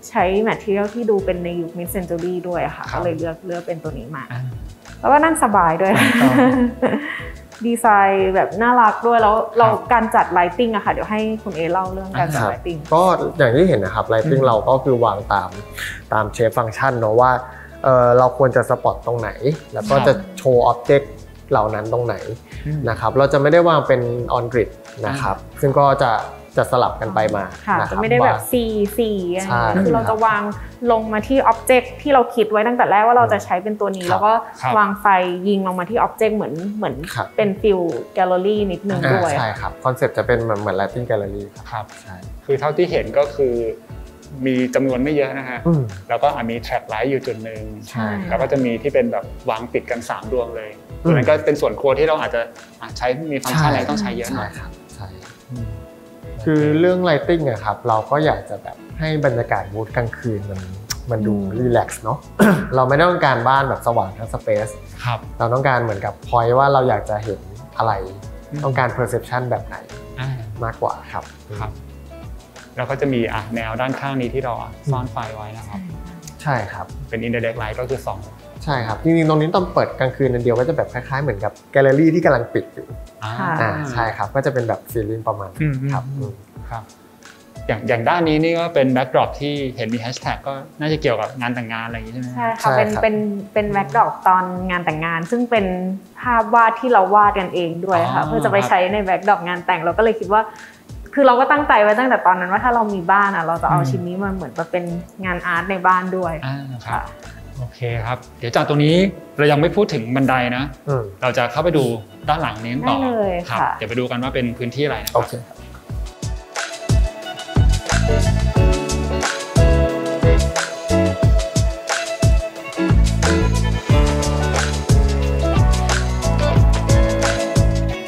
ใช้แมททีเรียลที่ดูเป็นในยุคมิดเซนจูรี่ด้วยค่ะก็เลยเลือกเป็นตัวนี้มาแล้วก็นั่งสบายด้วยดีไซน์แบบน่ารักด้วยแล้วเราการจัดไลติ้งอะค่ะเดี๋ยวให้คุณเอเล่าเรื่องการจัดไลติ้ง
ก็อย่างที่เห็นนะครับไลติ้งเราก็คือวางตามเชฟฟังก์ชันเนาะว่าเราควรจะสปอตตรงไหนแล้วก็จะโชว์อ็อบเจกต์เหล่านั้นตรงไหนนะครับเราจะไม่ได้วางเป็นออนกริดนะครับซึ่งก็จะสลับกันไปมา
จะไม่ได้แบบ4คือเราจะวางลงมาที่อ็อบเจกต์ที่เราคิดไว้ตั้งแต่แรกว่าเราจะใช้เป็นตัวนี้แล้วก็วางไฟยิงลงมาที่อ็อบเจกต์เหมือนเป็นฟิลแกลเลอรี่นิดนึงด้วย
ใช่ครับคอนเซ็ปต์จะเป็นเหมือนไลติ้งแกลเลอรี่
ครับใช่คือเท่าที่เห็นก็คือมีจำนวนไม่เยอะนะฮะแล้วก็มีแทร็กไลท์อยู่จุดหนึ่งแล้วก็จะมีที่เป็นแบบวางติดกัน3ดวงเลยตรงนั้นก็เป็นส่วนครัวที่เราอาจจะใช้มีฟังก์ชันอะไรต้องใช้เยอะหน่อย
ครับใช่คือเรื่องไลติ้งอะครับเราก็อยากจะแบบให้บรรยากาศบูธกลางคืนมันดูรีแลกซ์เนาะเราไม่ต้องการบ้านแบบสว่างทั้งสเปซเราต้องการเหมือนกับพอยต์ว่าเราอยากจะเห็นอะไรต้องการเพอร์เซพชันแบบไหนมากกว่าครับ
แล้วก็จะมีแนวด้านข้างนี้ที่เราซ่อนไฟไว้นะครับ
ใช่ครับ
เป็นอินเดเรกไลท์ก็คือส่อง
ใช่ครับจริงๆตรงนี้ตอนเปิดกลางคืนนั่นเดียวก็จะแบบคล้ายๆเหมือนกับแกลเลอรี่ที่กำลังปิดอยู่ใช่ครับก็จะเป็นแบบฟีลลิ่งประมาณครับ
อย่างด้านนี้นี่ก็เป็นแบ็กดรอปที่เห็นมีแฮชแท็กก็น่าจะเกี่ยวกับงานแต่งงานอะไรอย่างนี้ใช่ไหม
ใช่ค่ะเป็นแบ็กดรอปตอนงานแต่งงานซึ่งเป็นภาพวาดที่เราวาดกันเองด้วยค่ะเพื่อจะไปใช้ในแบ็กดรอปงานแต่งเราก็เลยคิดว่าคือเราก็ตั้งใจไว้ตั้งแต่ตอนนั้นว่าถ้าเรามีบ้านเราจะเอาชิ้นนี้มาเหมือนมาเป็นงานอาร์ตในบ้านด้วย
ค่ะ โอเคครับเดี๋ยวจากตรงนี้เรายังไม่พูดถึงบันไดนะเราจะเข้าไปดูด้านหลังนี้ต่อครับเดี๋ยวไปดูกันว่าเป็นพื้นที่อะไรนะครับ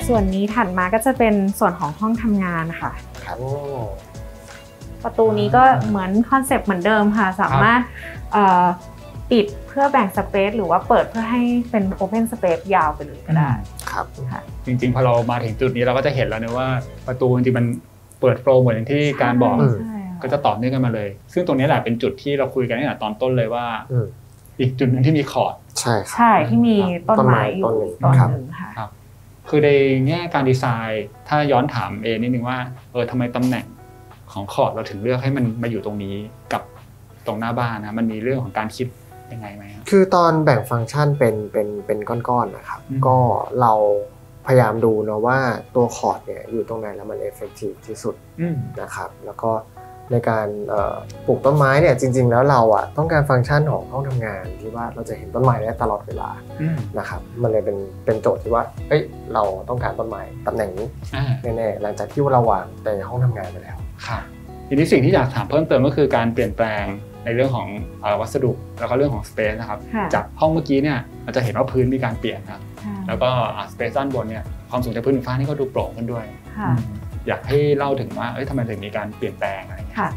ส่วนนี้ถัดมาก็จะเป็นส่วนของห้องทำงานค่ะประตูนี้ก็เหมือนคอนเซปต์เหมือนเดิมค่ะสามารถปิดเพื่อแบ่งสเปซหรือว่าเปิดเพื่อให้เป็นโอเพนสเปซยาวไปเลยก็ได้
ครับ
จริงๆพอเรามาถึงจุดนี้เราก็จะเห็นแล้วนะว่าประตูจริงๆมันเปิดโฟล์เหมือนที่การบอกก็จะต่อเนื่องกันมาเลยซึ่งตรงนี้แหละเป็นจุดที่เราคุยกันตั้งแต่ตอนต้นเลยว่าอีกจุดหนึ่งที่มีคอร์ด
ใช่ที่มีต้นไม้อยู่ต้นหนึ่งค่ะ
คือในแง่การดีไซน์ถ้าย้อนถามเอนิดนึงว่าทำไมตำแหน่งของคอร์ดเราถึงเลือกให้มันมาอยู่ตรงนี้กับตรงหน้าบ้านนะมันมีเรื่องของการคิดยังไงไหม
คือตอนแบ่งฟังก์ชันเป็นก้อนๆนะครับก็เราพยายามดูนะว่าตัวคอร์ดเนี่ยอยู่ตรงไหนแล้วมันเอฟเฟกตีฟที่สุดนะครับแล้วก็ในการปลูกต้นไม้เนี่ยจริงๆแล้วเราต้องการฟังก์ชันของห้องทำงานที่ว่าเราจะเห็นต้นไม้ได้ตลอดเวลานะครับมันเลยเป็นโจทย์ที่ว่าเราต้องการต้นไม้ตำแหน่งนี้แน่ๆหลังจากที่เราวางในห้องทำงานไปแล้ว
ครับทีนี้สิ่งที่อยากถามเพิ่มเติมก็คือการเปลี่ยนแปลงในเรื่องของวัสดุแล้วก็เรื่องของสเปซนะครับจากห้องเมื่อกี้เนี่ยเราจะเห็นว่าพื้นมีการเปลี่ยนครับแล้วก็สเปซด้านบนเนี่ยความสูงจากพื้นฟ้านี่ก็ดูโปร่งขึ้นด้วยอยากให้เล่าถึงว่าทำไมถึงมีการเปลี่ยนแปลงอะไรค่ะ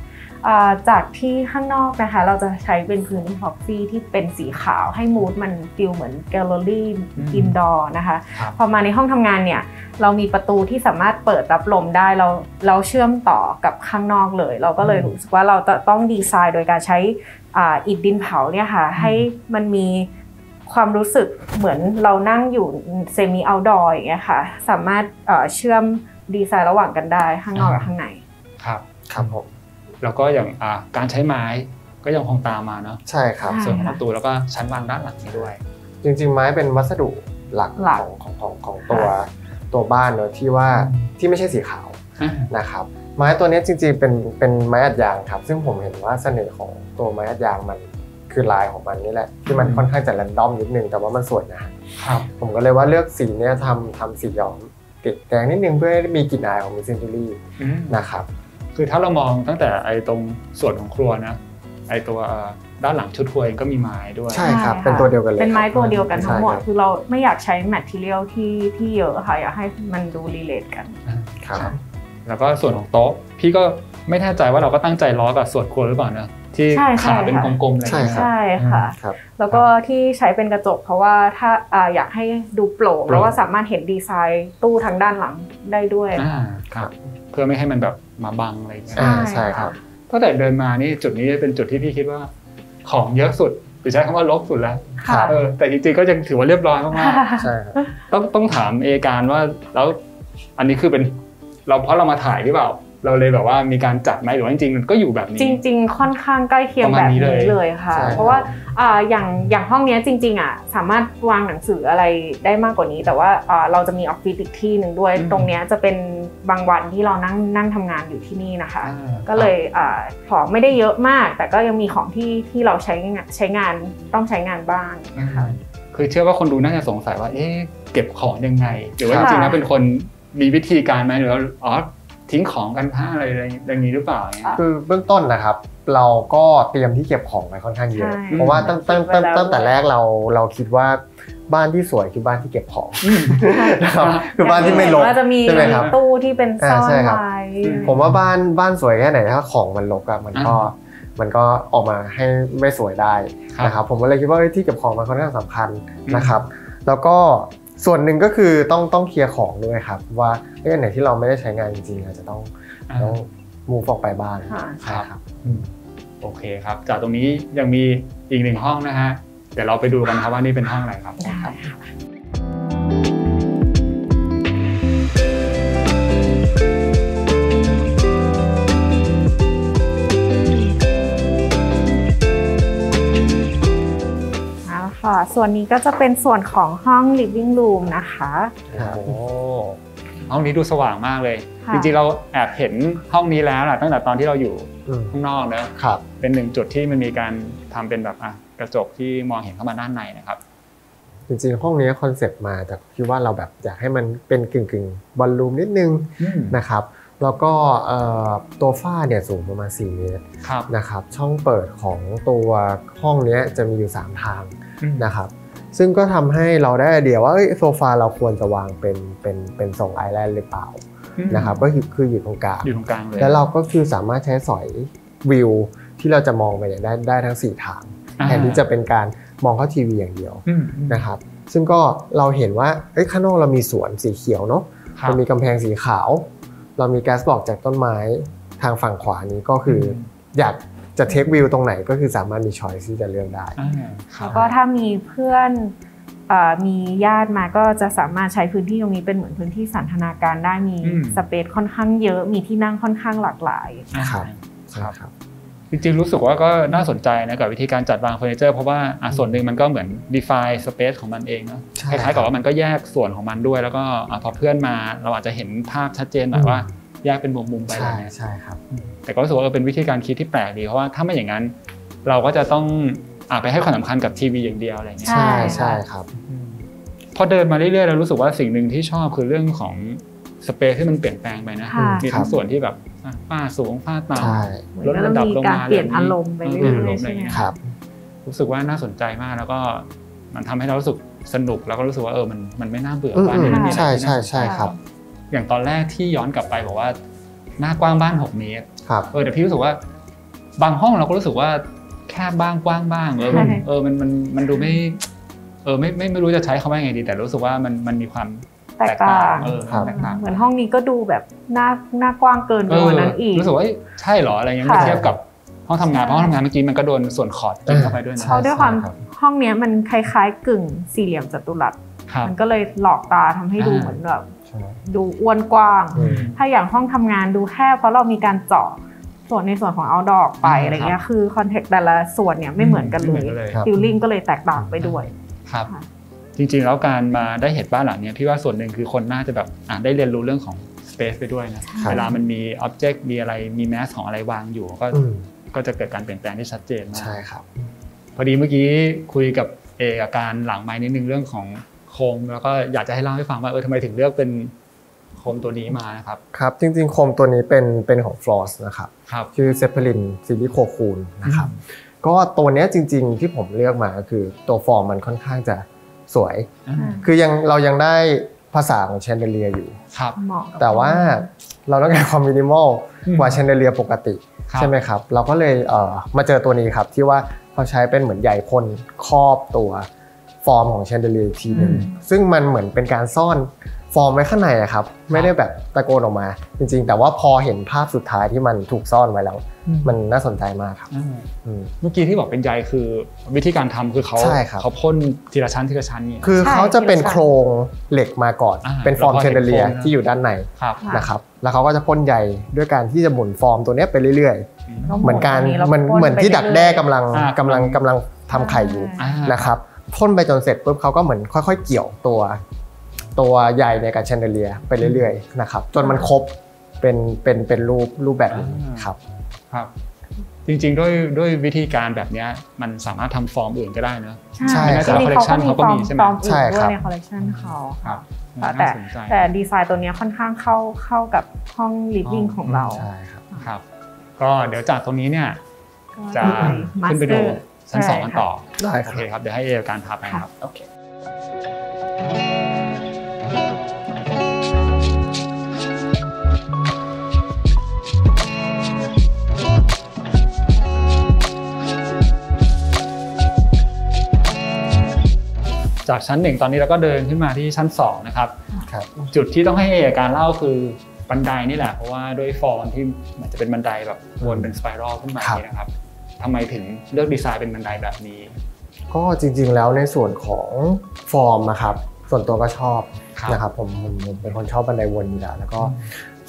จากที่ข้างนอกนะคะเราจะใช้เป็นพื้นพ็อกซี่ที่เป็นสีขาวให้มูดมันฟีลเหมือนแกลเลอรี่อินดอร์นะคะพอมาในห้องทำงานเนี่ยเรามีประตูที่สามารถเปิดรับลมได้เราเชื่อมต่อกับข้างนอกเลยเราก็เลยรู้สึกว่าเราต้องดีไซน์โดยการใช้อิฐดินเผาเนี่ยค่ะให้มันมีความรู้สึกเหมือนเรานั่งอยู่เซมิเอาท์ดอร์อย่างเงี้ยค่ะสามารถเชื่อมดีไซน์ระหว่างกันได้ข้างนอกกับข้างใน
ครับผม
แล้วก็อย่างการใช้ไม้ก็ยังคงตามมาเนาะ
ใช่ครับ
ส่วนของประตูแล้วก็ชั้นวางด้านหลังนี้ด้วย
จริงๆไม้เป็นวัสดุหลักของตัวบ้านเนอะที่ไม่ใช่สีขาวนะครับไม้ตัวนี้จริงๆเป็นไม้อัดยางครับซึ่งผมเห็นว่าเสน่ห์ของตัวไม้อัดยางมันคือลายของมันนี่แหละที่มันค่อนข้างจะแรนดอมนิดนึงแต่ว่ามันสวยนะครับผมก็เลยว่าเลือกสีนี้ทำสีย้อมติดแดงนิดนึงเพื่อให้มีกลิ่นอายของมิสซินจูรี่นะครับ
คือถ้าเรามองตั้งแต่ตรงส่วนของครัวนะตัวด้านหลังชุดครัวเองก็มีไม้ด้วย
ใช่ครับเป็นตัวเดียวกันเลย
เป็นไม้ตัวเดียวกันทั้งหมดคือเราไม่อยากใช้แมททีเรียลที่เยอะค่ะอยากให้มันดูรีเลทกัน
ครับแล้วก็ส่วนของโต๊ะพี่ก็ไม่แน่ใจว่าเราก็ตั้งใจล้อกับส่วนครัวหรือเปล่านะที่ขาเป็นกลมๆเลย
ใช่ค่ะแล้วก็ที่ใช้เป็นกระจกเพราะว่าถ้าอยากให้ดูโปร่งแล้วว่าสามารถเห็นดีไซน์ตู้ทางด้านหลังได้ด้วย
ครับเพื่อไม่ให้มันแบบมาบังอะไรอย่างเงี้ย
ใช่ครับ
ตั้งแต่เดินมานี่จุดนี้เป็นจุดที่พี่คิดว่าของเยอะสุดหรือใช้คำว่ารกสุดแล้วแต่จริงๆก็ยังถือว่าเรียบร้อยมาก
ๆใช่ครับ
ต้องถามการว่าแล้วอันนี้คือเป็นเราเพราะเรามาถ่ายหรือเปล่าเราเลยแบบว่ามีการจัดไหมหรือว่าจริงๆมันก็อยู่แบบนี้
จริงๆค่อนข้างใกล้เคียงแบบนี้เลยค่ะเพราะว่าอย่างห้องนี้จริงๆสามารถวางหนังสืออะไรได้มากกว่านี้แต่ว่าเราจะมีออฟฟิศอีกที่หนึ่งด้วยตรงนี้จะเป็นบางวันที่เรานั่งทำงานอยู่ที่นี่นะคะก็เลยของไม่ได้เยอะมากแต่ก็ยังมีของที่เราใช้งานต้องใช้งานบ้างนะคะ
คือเชื่อว่าคนดูน่าจะสงสัยว่าเก็บของยังไงหรือว่าจริงๆแล้วเป็นคนมีวิธีการไหมหรือว่าทิ้งของกันผ้าอะไรอย่างนี้หรือเปล่า
คือเบื้องต้นนะครับเราก็เตรียมที่เก็บของไว้ค่อนข้างเยอะเพราะว่าตั้งแต่แรกเราคิดว่าบ้านที่สวยคือบ้านที่เก็บของนะครับคือบ้านที่ไม่รก
ใช่ไหมครับตู้ที่เป็นซ่อนไว้
ผมว่าบ้านสวยแค่ไหนถ้าของมันรกมันก็ออกมาให้ไม่สวยได้นะครับผมก็เลยคิดว่าที่เก็บของมันค่อนข้างสำคัญนะครับแล้วก็ส่วนหนึ่งก็คือต้องเคลียร์ของด้วยครับว่าอันไหนที่เราไม่ได้ใช้งานจริงๆอาจจะต้องมูฟออกไปบ้าง
ใช่ครับโอเคครับจากตรงนี้ยังมีอีกหนึ่งห้องนะฮะเดี๋ยวเราไปดูกันครับว่านี่เป็นห้องอะไรครับ
ค่ะส่วนนี้ก็จะเป็นส่วนของห้อง living room นะคะ
ห้องนี้ดูสว่างมากเลยจริงๆเราแอบเห็นห้องนี้แล้วตั้งแต่ตอนที่เราอยู่ข้างนอกนะครับเป็นหนึ่งจุดที่มันมีการทำเป็นแบบ กระจกที่มองเห็นเข้ามาด้านในนะครับ
จริงๆห้องนี้คอนเซปต์มาจากที่ว่าเราแบบอยากให้มันเป็นกึ่งบอลลูมนิดนึงนะครับแล้วก็ตัวฝ้าเนี่ยสูงประมาณ4 เมตรนะครับช่องเปิดของตัวห้องนี้จะมีอยู่3 ทางนะครับซึ่งก็ทำให้เราได้ไอเดียว่าโซฟาเราควรจะวางเป็นทรงไอแลนด์หรือเปล่านะครับก็คืออยู่ตรงกลาง
เลย
แล้วเราก็คือสามารถใช้สอยวิวที่เราจะมองไปได้ทั้ง4 ทางแทนที่จะเป็นการมองเข้าทีวีอย่างเดียวนะครับซึ่งก็เราเห็นว่าข้างนอกเรามีสวนสีเขียวเนาะเรามีกำแพงสีขาวเรามีแก๊สบอกจากต้นไม้ทางฝั่งขวานี้ก็คืออยากจะเทควิวตรงไหนก็คือสามารถมีช้อยที่จะเลือกได้
แล้วก็ถ้ามีเพื่อนมีญาติมาก็จะสามารถใช้พื้นที่ตรงนี้เป็นเหมือนพื้นที่สันทนาการได้มีสเปซค่อนข้างเยอะมีที่นั่งค่อนข้างหลากหลาย
ครับ
จริงๆรู้สึกว่าก็น่าสนใจนะกับวิธีการจัดวางเฟอร์นิเจอร์เพราะว่าส่วนหนึ่งมันก็เหมือน define space ของมันเองเนาะคล้ายๆกับว่ามันก็แยกส่วนของมันด้วยแล้วก็พอเพื่อนมาเราอาจจะเห็นภาพชัดเจนหน่อยว่าแยกเป็นมุมๆไปเลย
ใช่ครับ
แต่ก็รู้สึกว่าเป็นวิธีการคิดที่แปลกดีเพราะว่าถ้าไม่อย่างนั้นเราก็จะต้องไปให้ความสำคัญกับทีวีอย่างเดียวอะไรอย่างเงี้ย
ใช่ครับ
พอเดินมาเรื่อยๆเรารู้สึกว่าสิ่งหนึ่งที่ชอบคือเรื่องของสเปซที่มันเปลี่ยนแปลงไปนะมีทั้งส่วนที่แบบฝ้าสูงฝ้าต่ำลดระดับลงมา
เปลี่ยนอารมณ์ไปเรื่อยๆใช่ไหม
ครับ
รู้สึกว่าน่าสนใจมากแล้วก็มันทำให้เรารู้สึกสนุกแล้วก็รู้สึกว่ามันไม่น่าเบื่อบ้าน
ใช่ครับ
อย่างตอนแรกที่ย้อนกลับไปบอกว่าหน้ากว้างบ้าน6 เมตรแต่พี่รู้สึกว่าบางห้องเราก็รู้สึกว่าแคบบ้างกว้างบ้างมันดูไม่รู้จะใช้คำว่าไงดีแต่รู้สึกว่ามันมีความแตกต่าง
เหมือนห้องนี้ก็ดูแบบหน้ากว้างเกินกว่านั้นอีก
รู้สึกว่าใช่หรออะไรเงี้ยเมื่อเทียบกับห้องทำงานเพราะห้องทำงานเมื่อกี้มันก็โดนส่วนขอดกินเข้าไปด้วยนะ
เพราะด้วยความห้องนี้มันคล้ายๆกึ่งสี่เหลี่ยมจัตุรัสมันก็เลยหลอกตาทำให้ดูเหมือนแบบดูอ้วนกว้างถ้าอย่างห้องทำงานดูแคบเพราะเรามีการเจาะส่วนในส่วนของ outdoor ไปอะไรเงี้ยคือคอนเทกต์แต่ละส่วนเนี่ยไม่เหมือนกันเลยฟิลลิ่งก็เลยแตกต่างไปด้วย
ครับจริงๆแล้วการมาได้เห็นบ้านหลังนี้พี่ว่าส่วนหนึ่งคือคนน่าจะแบบได้เรียนรู้เรื่องของ space ไปด้วยนะเวลามันมี object มีอะไรมีแมสของอะไรวางอยู่ก็จะเกิดการเปลี่ยนแปลงที่ชัดเจนมาก
ใช่ครับ
พอดีเมื่อกี้คุยกับอาการหลังไมค์นิดนึงเรื่องของโคมแล้วก็อยากจะให้เล่าให้ฟังว่าทำไมถึงเลือกเป็นโคมตัวนี้มานะครับ
ครับจริงๆโคมตัวนี้เป็นของ Frost นะครับชื่อ Zeppelin ซิลิโคคูลนะครับก็ตัวนี้จริงๆที่ผมเลือกมาก็คือตัวฟอร์มมันค่อนข้างจะสวยคือเรายังได้ภาษาของแชนเดเลียอยู่แต่ว่าเราต้องการความมินิมอลกว่าแชนเดเลียปกติใช่ไหมครับเราก็เลยมาเจอตัวนี้ครับที่ว่าเขาใช้เป็นเหมือนใยพ่นครอบตัวฟอร์มของแชนเดเลียทีนึงซึ่งมันเหมือนเป็นการซ่อนฟอร์มไว้ข้างในครับไม่ได้แบบตะโกนออกมาจริงๆแต่ว่าพอเห็นภาพสุดท้ายที่มันถูกซ่อนไว้แล้วมันน่าสนใจมากครับ
เมื่อกี้ที่บอกเป็นใยคือวิธีการทำคือเขาพ่นทีละชั้นนี่
คือเขาจะเป็นโครงเหล็กมาก่อนเป็นฟอร์มแชนเดเลียที่อยู่ด้านในนะครับแล้วเขาก็จะพ่นใยด้วยการที่จะหมุนฟอร์มตัวนี้ไปเรื่อยๆเหมือนที่ดักแด้กำลังทำไข่อยู่นะครับพ่นไปจนเสร็จปุ๊บเขาก็เหมือนค่อยๆเกี่ยวตัวใหญ่ในกับแชนเดเลียไปเรื่อยๆนะครับจนมันครบเป็นรูปแบบนี้ครับ
จริงๆด้วยวิธีการแบบนี้มันสามารถทำฟอร์มอื่นก็ได้เนอะ
ใช่
แต่ละคอลเลคชันเขาก็มีใช่ไหม
ใช่ครับในคอลเลคชันเขาแต่ดีไซน์ตัวนี้ค่อนข้างเข้ากับห้องลิฟวิ่งของเรา
ใช่
ครับก็เดี๋ยวจากตรงนี้เนี่ยจะขึ้นไปดูชั้น 2กันต่อ
ได้
โอเคครับเดี๋ยวให้การพาไปครับโอเคจากชั้น1ตอนนี้เราก็เดินขึ้นมาที่ชั้น2นะครับจุดที่ต้องให้การเล่าคือบันไดนี่แหละเพราะว่าด้วยฟอร์มที่มันจะเป็นบันไดแบบวนเป็นสไปรัลขึ้นมานี่นะครับทำไมถึงเลือกดีไซน์เป็นบันไดแบบนี้
ก็จริงๆแล้วในส่วนของฟอร์มนะครับส่วนตัวก็ชอบนะครับผมเป็นคนชอบบันไดวนอยู่แล้วก็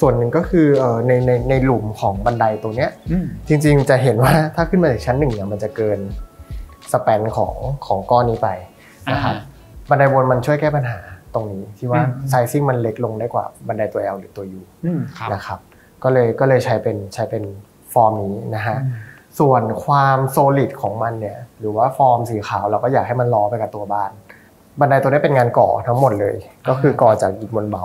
ส่วนหนึ่งก็คือในหลุมของบันไดตัวเนี้ยจริงๆจะเห็นว่าถ้าขึ้นมาจากชั้น1เนี่ยมันจะเกินสแปนของก้อนนี้ไปนะครับบันไดวนมันช่วยแก้ปัญหาตรงนี้ที่ว่าไซซิ่งมันเล็กลงได้กว่าบันไดตัว L หรือตัว U นะครับก็เลยใช้เป็นฟอร์มนี้นะฮะ ส่วนความโซลิดของมันเนี่ยหรือว่าฟอร์มสีขาวเราก็อยากให้มันล้อไปกับตัวบ้านบันไดตัวนี้เป็นงานก่อทั้งหมดเลยก็คือก่อจากอิฐมวลเบา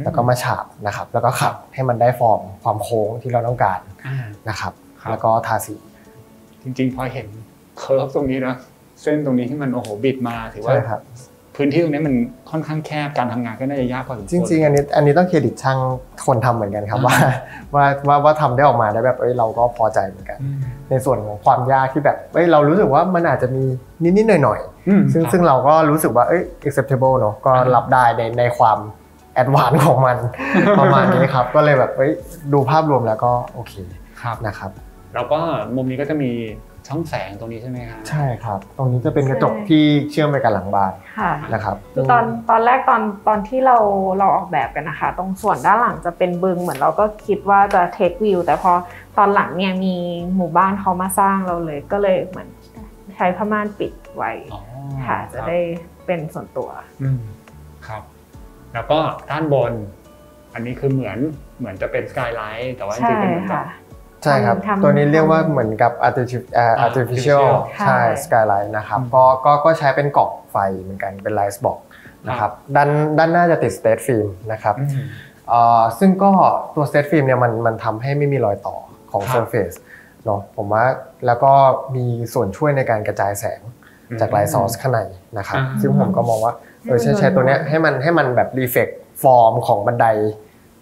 แล้วก็มาฉาบนะครับแล้วก็ขัดให้มันได้ฟอร์มความโค้งที่เราต้องการนะครับแล้วก็ทาสี
จริงๆพอเห็นเคิร์ฟตรงนี้นะเส้นตรงนี้ที่มันโอ้โหบิดมาถือว่าพื้นที่ตรงนี้มันค่อนข้างแคบการทำงานก็น่าจะยากพอสมควร
จริงๆอันนี้ต้องเครดิตช่างคนทำเหมือนกันครับว่าทำได้ออกมาได้แบบเราก็พอใจเหมือนกันในส่วนของความยากที่แบบเรารู้สึกว่ามันอาจจะมีนิดๆหน่อยๆซึ่งเราก็รู้สึกว่าacceptable เนาะก็รับได้ในความแอดวานซ์ของมันประมาณนี้ครับก็เลยแบบดูภาพรวมแล้วก็โอเคนะครับ
แล้วก็มุมนี้ก็จะมีช่องแสงตรงนี้ใช่ไหมครับ
ใช่ครับตรงนี้จะเป็นกระจกที่เชื่อมไปกับหลังบ้านนะครับ
คือตอนแรกตอนที่เราออกแบบกันนะคะตรงส่วนด้านหลังจะเป็นบึงเหมือนเราก็คิดว่าจะเทควิวแต่พอตอนหลังเนี่ยมีหมู่บ้านเขามาสร้างเราเลยก็เลยเหมือนใช้ผ้าม่านปิดไว้ค่ะจะได้เป็นส่วนตัว
ครับแล้วก็ด้านบนอันนี้คือเหมือนจะเป็นสกายไลท์แต่ว่าจริงๆเป็นเหมือนกับ
ใช่ครับตัวนี้เรียกว่าเหมือนกับ artificial ใช่ skylight นะครับก็ใช้เป็นกรอบไฟเหมือนกันเป็น light box นะครับด้านหน้าจะติด state film นะครับซึ่งก็ตัว state film เนี่ยมันทำให้ไม่มีรอยต่อของ surface เนาะผมว่าแล้วก็มีส่วนช่วยในการกระจายแสงจาก light source ข้างในนะครับซึ่งผมก็มองว่าใช้ตัวเนี้ยให้มันแบบ reflect form ของบันได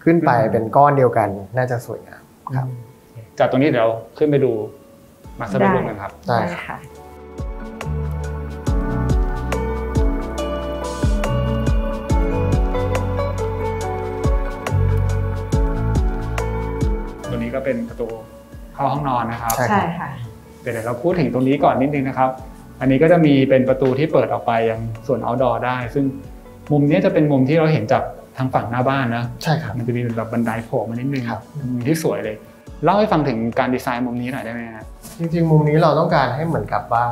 ขึ้นไปเป็นก้อนเดียวกันน่าจะสวยงามครับ
จากตรงนี้เดี๋ยวขึ้นไปดูมาสเตอร์เบดรูมกันครับ
ได้ค่ะ
ตัวนี้ก็เป็นประตูเข้าห้องนอนนะครับ
ใช่ค่ะ
เดี๋ยวเราพูดถึงตรงนี้ก่อนนิดนึงนะครับอันนี้ก็จะมีเป็นประตูที่เปิดออกไปยังส่วน outdoor ได้ซึ่งมุมนี้จะเป็นมุมที่เราเห็นจากทางฝั่งหน้าบ้านนะ
ใช่ครับ
มันจะมีแบบบันไดโผล่มานิดนึงมุมที่สวยเลยเล่าให้ฟังถึงการดีไซน์มุมนี้หน่อยได้ไหมครับ
จริงๆมุมนี้เราต้องการให้เหมือนกับว่า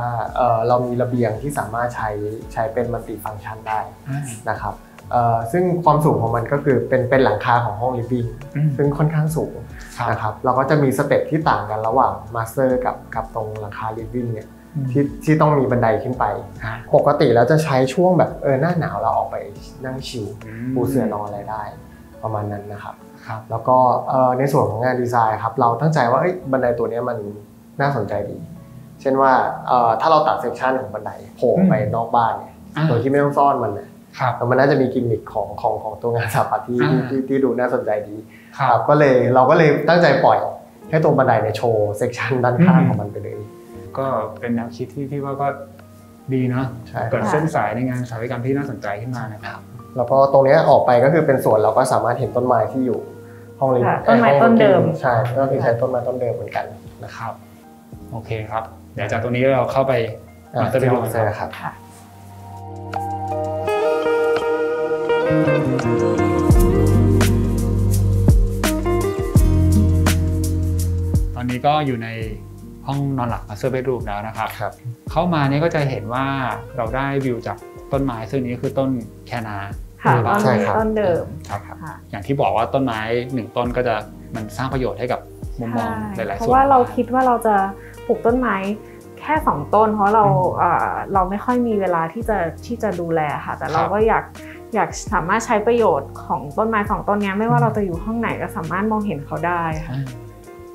เรามีระเบียงที่สามารถใช้เป็นมัลติฟังก์ชันได้นะครับซึ่งความสูงของมันก็คือเป็นหลังคาของห้องลิฟวิ่งซึ่งค่อนข้างสูงนะครับเราก็จะมีสเต็ปที่ต่างกันระหว่างมาสเตอร์กับตรงหลังคาลิฟวิ่งเนี่ยที่ต้องมีบันไดขึ้นไปปกติแล้วจะใช้ช่วงแบบหน้าหนาวเราออกไปนั่งชิลปูเสื่อนอนอะไรได้ประมาณนั้นนะครับแล้วก็ในส่วนของงานดีไซน์ครับเราตั้งใจว่าบันไดตัวนี้มันน่าสนใจดีเช่นว่าถ้าเราตัดเซกชันของบันไดโผล่ไปนอกบ้านเนี่ยโดยที่ไม่ต้องซ่อนมันเนี่ยมันน่าจะมีกิมมิคของตัวงานสถาปัตย์ที่ดูน่าสนใจดีครับเราก็เลยตั้งใจปล่อยให้ตัวบันไดเนี่ยโชว์เซกชันด้านข้างของมันไปเลย
ก็เป็นแนวคิดที่ว่าก็ดีเนาะเกิดเส้นสายในงานสถาปัตยกรรมที่น่าสนใจขึ้นมานะครับ
แล้วก็ตรงนี้ออกไปก็คือเป็นสวนเราก็สามารถเห็นต้นไม้ที่อยู่ห้อง
ต้นไม้ต้นเดิม
ใช่ก็คือใช้ต้นไม้ต้นเดิมเหมือนกัน
นะครับโอเคครับเดี๋ยวจากตรงนี้เราเข้าไปมาสเตอร์เบดรูมกัน
ครับ
ตอนนี้ก็อยู่ในห้องนอนหลับมาสเตอร์เบดรูมแล้วนะครับเข้ามานี้ก็จะเห็นว่าเราได้วิวจากต้นไม้ซึ่งนี้คือต้นแคนา
ใช่ครับต้นเดิม
ครับอย่างที่บอกว่าต้นไม้1ต้นก็จะมันสร้างประโยชน์ให้กับมุมมองหลายๆส่วน
เพราะว่าเราคิดว่าเราจะปลูกต้นไม้แค่2ต้นเพราะเราไม่ค่อยมีเวลาที่จะดูแลค่ะแต่เราก็อยากสามารถใช้ประโยชน์ของต้นไม้2ต้นนี้ไม่ว่าเราจะอยู่ห้องไหนก็สามารถมองเห็นเขาได้ค่ะ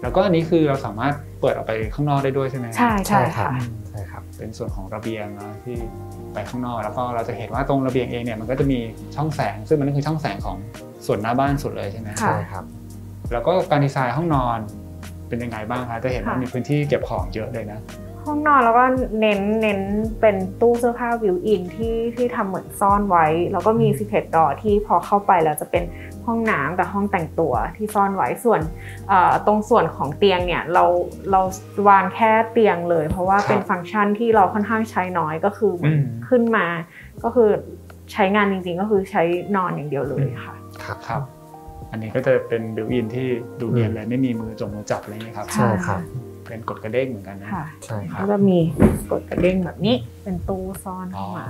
แล้วก็อันนี้คือเราสามารถเปิดออกไปข้างนอกได้ด้วยใช่ไหม
ใช่ใช่ค่ะ
ใช่ครับเป็นส่วนของระเบียงนะที่ไปข้างนอกแล้วก็เราจะเห็นว่าตรงระเบียงเองเนี่ยมันก็จะมีช่องแสงซึ่งมันก็คือช่องแสงของส่วนหน้าบ้านสุดเลยใช่ไหม
ใช่ครับ
แล้วก็การดีไซน์ห้องนอนเป็นยังไงบ้างคะจะเห็นว่ามีพื้นที่เก็บของเยอะเลยนะ
ห้องนอนแล้วก็เน้นเป็นตู้เสื้อผ้าวิวอินที่ทำเหมือนซ่อนไว้แล้วก็มีsecret doorที่พอเข้าไปแล้วจะเป็นห้องน้ำกับห้องแต่งตัวที่ซ่อนไว้ส่วนตรงส่วนของเตียงเนี่ยเราวางแค่เตียงเลยเพราะว่าเป็นฟังก์ชันที่เราค่อนข้างใช้น้อยก็คือขึ้นมาก็คือใช้งานจริงๆก็คือใช้นอนอย่างเดียวเลยค่ะ
ครับอันนี้ก็จะเป็นบิวอินที่ดูเนียนเลยไม่มีมือจับอะไรนี่ครับ
ใช่ครับ
เป็นกดกระเด้งเหมือนกันนะ
ใช่ครับ
ก็จะมีกดกระเด้งแบบนี้เป็นตู้ซ่อนเข้ามา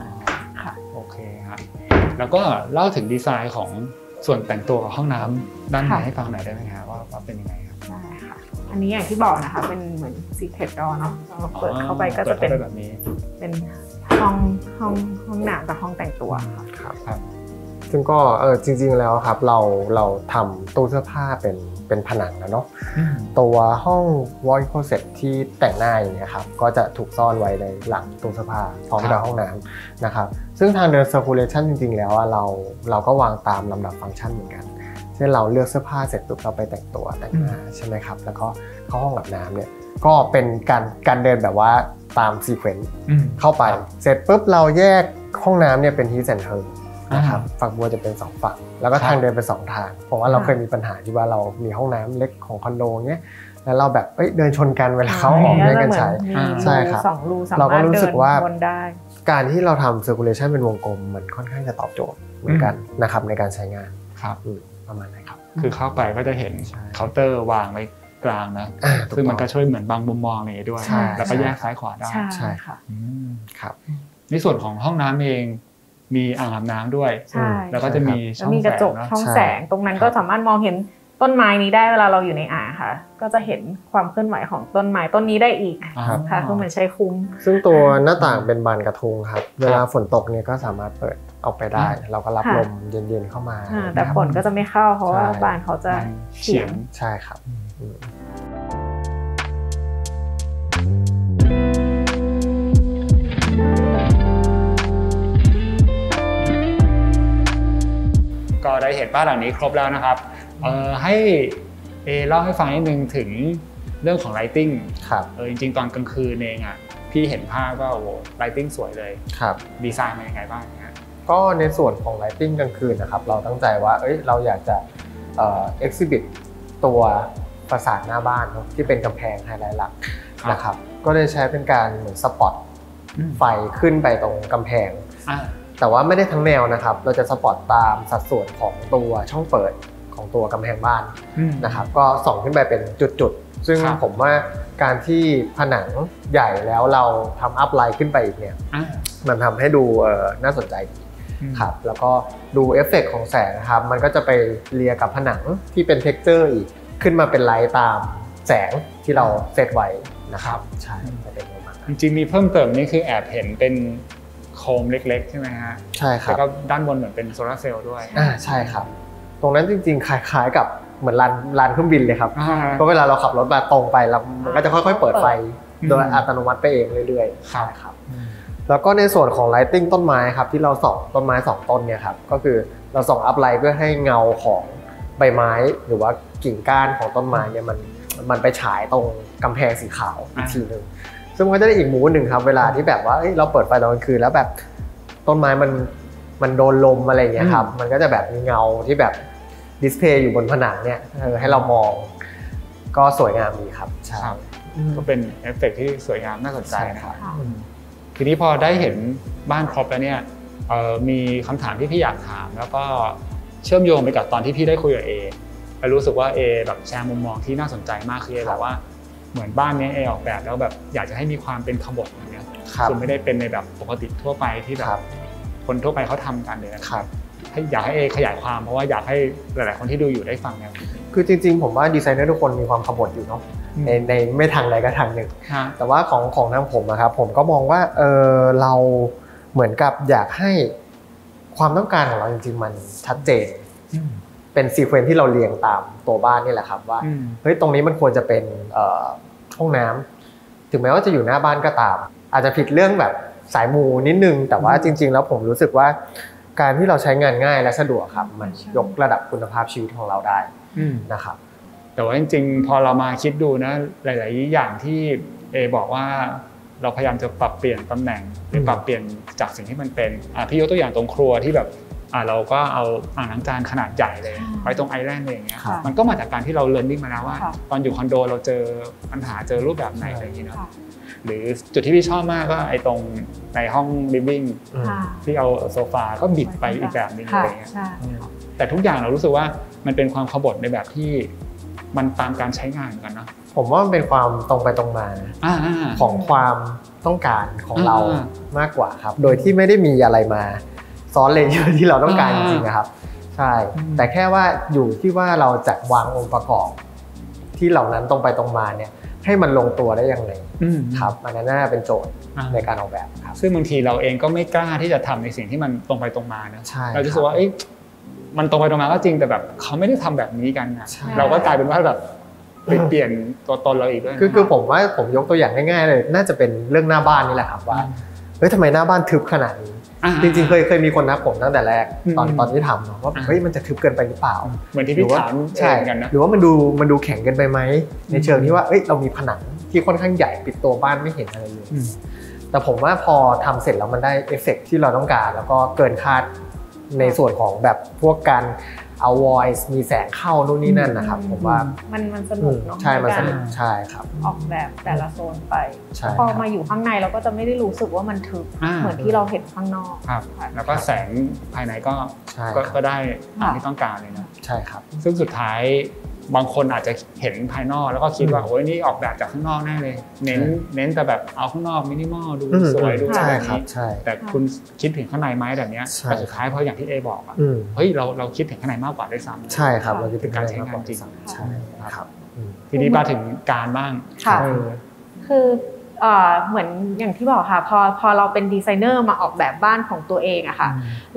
ค่ะโอเคครับแล้วก็เล่าถึงดีไซน์ของส่วนแต่งตัวของห้องน้ำด้านในให้ฟังหน่อยได้ไหมครับว่าเป็นยังไงครับ
ได้ค่ะ อันนี้อย่างที่บอกนะคะเป็นเหมือน secret door เนาะเราเปิดเข้าไปก็จะเป็น
แบบนี้
เป็นห้องน้ำกับห้องแต่งตัว
ครับซึ่งก็จริงๆแล้วครับเราทำตู้เสื้อผ้าเป็นผนังนะเนาะตัวห้อง walk-in closet ที่แต่งหน้าอย่างเงี้ยครับก็จะถูกซ่อนไว้ในหลังตู้เสื้อผ้าพร้อมกับห้องน้ำนะครับซึ่งทางเดิน circulation จริงๆแล้วเราก็วางตามลำดับฟังก์ชันเหมือนกันเช่นเราเลือกเสื้อผ้าเสร็จปุ๊บเราไปแต่งตัวแต่งหน้าใช่ไหมครับแล้วก็เข้าห้องอาบน้ำเนี่ยก็เป็นการเดินแบบว่าตามซีเควนซ์เข้าไปเสร็จปุ๊บเราแยกห้องน้ำเนี่ยเป็นที่เซ็นเตอร์นะครับฝั่งบัวจะเป็น2ฝั่งแล้วก็ทางเดินเป็น2ทางผมว่าเราเคยมีปัญหาที่ว่าเรามีห้องน้ำเล็กของคอนโดเงี้ยแล้วเราแบบเดินชนกันเวลาเขาออกเดินกันใช่ครับเราก็รู้สึกว่าการที่เราทำ circulation เป็นวงกลมมันค่อนข้างจะตอบโจทย์เหมือนกันนะครับในการใช้งาน
ครับ
ประมาณนั้นครับ
คือเข้าไปก็จะเห็นเคาน์เตอร์วางไว้กลางนะซึ่งมันก็ช่วยเหมือนบางมุมมองอะไรด้วยแล้วก็แยกซ้ายขวาได้
ใช่ค่ะ
ครับ
ในส่วนของห้องน้ำเองมีอ่างอาบน้ำด้วยแล้วก็จะมีช่องแสง
กระจกช่องแสงตรงนั้นก็สามารถมองเห็นต้นไม้นี้ได้เวลาเราอยู่ในอ่างค่ะก็จะเห็นความเคลื่อนไหวของต้นไม้ต้นนี้ได้อีกค่ะคือเหมือนใช้คุ้ม
ซึ่งตัวหน้าต่างเป็นบานกระทุงครับเวลาฝนตกเนี่ยก็สามารถเปิดออกไปได้เราก็รับลมเย็นๆเข้ามา
แต่ฝนก็จะไม่เข้าเพราะว่าบานเขาจะเฉียง
ใช่ครับ
ก็ได้เห็นบ้านหลังนี้ครบแล้วนะครับให้เล่าให้ฟังนิดนึงถึงเรื่องของ lighting
ครับ
จริงๆตอนกลางคืนเองอ่ะพี่เห็นภาพก็โอ้โห lighting สวยเลย
ครับ
ดีไซน์มายังไงบ้างฮะ
ก็ในส่วนของ lighting กลางคืนนะครับเราตั้งใจว่าเราอยากจะexhibit ตัวปราสาทหน้าบ้านที่เป็นกำแพงไฮไลท์หลักนะครับก็ได้ใช้เป็นการเหมือนสปอตไฟขึ้นไปตรงกำแพงแต่ว่าไม่ได้ทั้งแนวนะครับเราจะสปอตตามสัดส่วนของตัวช่องเปิดของตัวกำแพงบ้านนะครับก็ส่องขึ้นไปเป็นจุดๆซึ่งผมว่าการที่ผนังใหญ่แล้วเราทำอัพไลน์ขึ้นไปอีกเนี่ยมันทำให้ดูน่าสนใจครับแล้วก็ดูเอฟเฟกต์ของแสงนะครับมันก็จะไปเลียกับผนังที่เป็นเท็กเจอร์อีกขึ้นมาเป็นไลท์ตามแสงที่เราเซตไว้นะครับใช่เป็นประมาณ
จริงๆมีเพิ่มเติมนี่คือแอบเห็นเป็นโคมเล็กๆใช่ไหมฮะ
ใช่ครับ
แล้วก็ด้านบนเหมือนเป็นโซลาร์เซลล์ด้วย
ใช่ครับตรงนั้นจริงๆคล้ายๆกับเหมือนลานเครื่องบินเลยครับเพราะเวลาเราขับรถมาตรงไปแล้วมันก็จะค่อยๆเปิดไฟโดยอัตโนมัติไปเองเรื่อยๆใช่ครับแล้วก็ในส่วนของไลท์ติ้งต้นไม้ครับที่เราส่องต้นไม้2ต้นเนี่ยครับก็คือเราส่องอัพไลท์เพื่อให้เงาของใบไม้หรือว่ากิ่งก้านของต้นไม้เนี่ยมันไปฉายตรงกำแพงสีขาวอีกทีนึงซึ่งมันก็จะได้อีกมูดหนึ่งครับเวลาที่แบบว่าเราเปิดไฟตอนกลางคืนแล้วแบบต้นไม้มันโดนลมอะไรอย่างเงี้ยครับมันก็จะแบบมีเงาที่แบบดิสเพลย์อยู่บนผนังเนี่ยให้เรามองก็สวยงามดีครับใช่
ก็เป็นเอฟเฟกต์ที่สวยงามน่าสนใจนะครับทีนี้พอได้เห็นบ้านครบแล้วเนี่ยมีคำถามที่พี่อยากถามแล้วก็เชื่อมโยงไปกับตอนที่พี่ได้คุยกับเอรู้สึกว่าเอแบบแชร์มุมมองที่น่าสนใจมากคือเอแบบว่าเหมือนบ้านนี้เอออกแบบแล้วแบบอยากจะให้มีความเป็นขบถอย่างเงี้ยคือไม่ได้เป็นในแบบปกติทั่วไปที่แบบคนทั่วไปเขาทำกันเลยนะครับอยากให้เอขยายความเพราะว่าอยากให้หลายๆคนที่ดูอยู่ได้ฟังแนว
คือจริงๆผมว่าดีไซเนอร์ทุกคนมีความขบถอยู่เนาะในไม่ทางใดก็ทางหนึ่งแต่ว่าของทางผมนะครับผมก็มองว่าเราเหมือนกับอยากให้ความต้องการของเราจริงๆมันชัดเจนเป็นซีเควนซ์ที่เราเรียงตามตัวบ้านนี่แหละครับว่าเฮ้ยตรงนี้มันควรจะเป็นห้องน้ำถึงแม้ว่าจะอยู่หน้าบ้านก็ตามอาจจะผิดเรื่องแบบสายมูนิดนึงแต่ว่าจริงๆแล้วผมรู้สึกว่าการที่เราใช้งานง่ายและสะดวกครับมันยกระดับคุณภาพชีวิตของเราได้นะครับ
แต่ว่าจริงๆพอเรามาคิดดูนะหลายๆอย่างที่เอบอกว่าเราพยายามจะปรับเปลี่ยนตำแหน่งหรือปรับเปลี่ยนจากสิ่งที่มันเป็นพี่ยกตัวอย่างตรงครัวที่แบบเราก็เอาอ่างล้างจานขนาดใหญ่เลยไว้ตรงไอแลนด์อย่างเงี้ยมันก็มาจากการที่เราเรียนรู้มาแล้วว่าตอนอยู่คอนโดเราเจอปัญหาเจอรูปแบบไหนอะไรอย่างเงี้ยหรือจุดที่พี่ชอบมากก็ไอ้ตรงในห้องลิฟวิ่งที่เอาโซฟาก็บิดไปอีกแบบนึงอะไรเงี้ยแต่ทุกอย่างเรารู้สึกว่ามันเป็นความขบถในแบบที่มันตามการใช้งานกันเนาะ
ผมว่ามันเป็นความตรงไปตรงมาของความต้องการของเรามากกว่าครับโดยที่ไม่ได้มีอะไรมาซ้อนเลเยอร์ที่เราต้องการจริงๆนะครับใช่แต่แค่ว่าอยู่ที่ว่าเราจะวางองค์ประกอบท ที่เหล่านั้นตรงไปตรงมาเนี่ยให้มันลงตัวได้ยังไงครับอันนั้นน่าเป็นโจทย์ในการออกแบบครับ
ซึ่งบางทีเราเองก็ไม่กล้าที่จะทำในสิ่งที่มันตรงไปตรงมานะเราจะรู้สึกว่ามันตรงไปตรงมาก็จริงแต่แบบเขาไม่ได้ทำแบบนี้กันนะเราก็กลายเป็นว่าแบบเปลี่ยนตัวตนเราอีกด้วย
คือผมว่าผมยกตัวอย่างง่ายๆเลยน่าจะเป็นเรื่องหน้าบ้านนี่แหละครับว่าเฮ้ยทำไมหน้าบ้านทึบขนาดนี้จริงๆเคยมีคนทักผมตั้งแต่แรกตอนที่ทำเนาะว่าเฮ้ยมันจะทึบเกินไปหรือเปล่า
เหมือนที่พี่ถาม
ใช่กันนะหรือว่ามันดูแข็งเกินไปไหมในเชิงที่ว่าเอ้ยเรามีผนังที่ค่อนข้างใหญ่ปิดตัวบ้านไม่เห็นอะไรเลยแต่ผมว่าพอทำเสร็จแล้วมันได้เอฟเฟกต์ที่เราต้องการแล้วก็เกินคาดในส่วนของแบบพวกการเอา voice มีแสงเข้านู่นนี่นั่นนะครับผมว่า
มันสนุกเนาะ
ใช่มันสนุกใช่ครับ
ออกแบบแต่ละโซนไปพอมาอยู่ข้างในเราก็จะไม่ได้รู้สึกว่ามันทึบเหมือนที่เราเห็นข้างนอก
ครับแล้วก็แสงภายในก็ได้ตามที่ต้องการเลยนะ
ใช่ครับ
ซึ่งสุดท้ายบางคนอาจจะเห็นภายนอกแล้วก็คิดว่าโอ้ยนี่ออกแบบจากข้างนอกแน่เลยเน้นแต่แบบเอาข้างนอกมินิมอลดูสวยดูอะไรแบบนี้แต่คุณคิดถึงข้างในไหมแบบนี้แต่สุดท้ายเพราะอย่างที่เอบอกอ่ะเฮ้ยเราคิดถึงข้างในมากกว่าด้วยซ้ำ
ใช่ครับเราคิดถึง
การใช้งานจริง
ใช่ครับ
ทีนี้มาถึงการบ้าง
คือเหมือนอย่างที่บอกค่ะพอเราเป็นดีไซเนอร์มาออกแบบบ้านของตัวเองอะค่ะ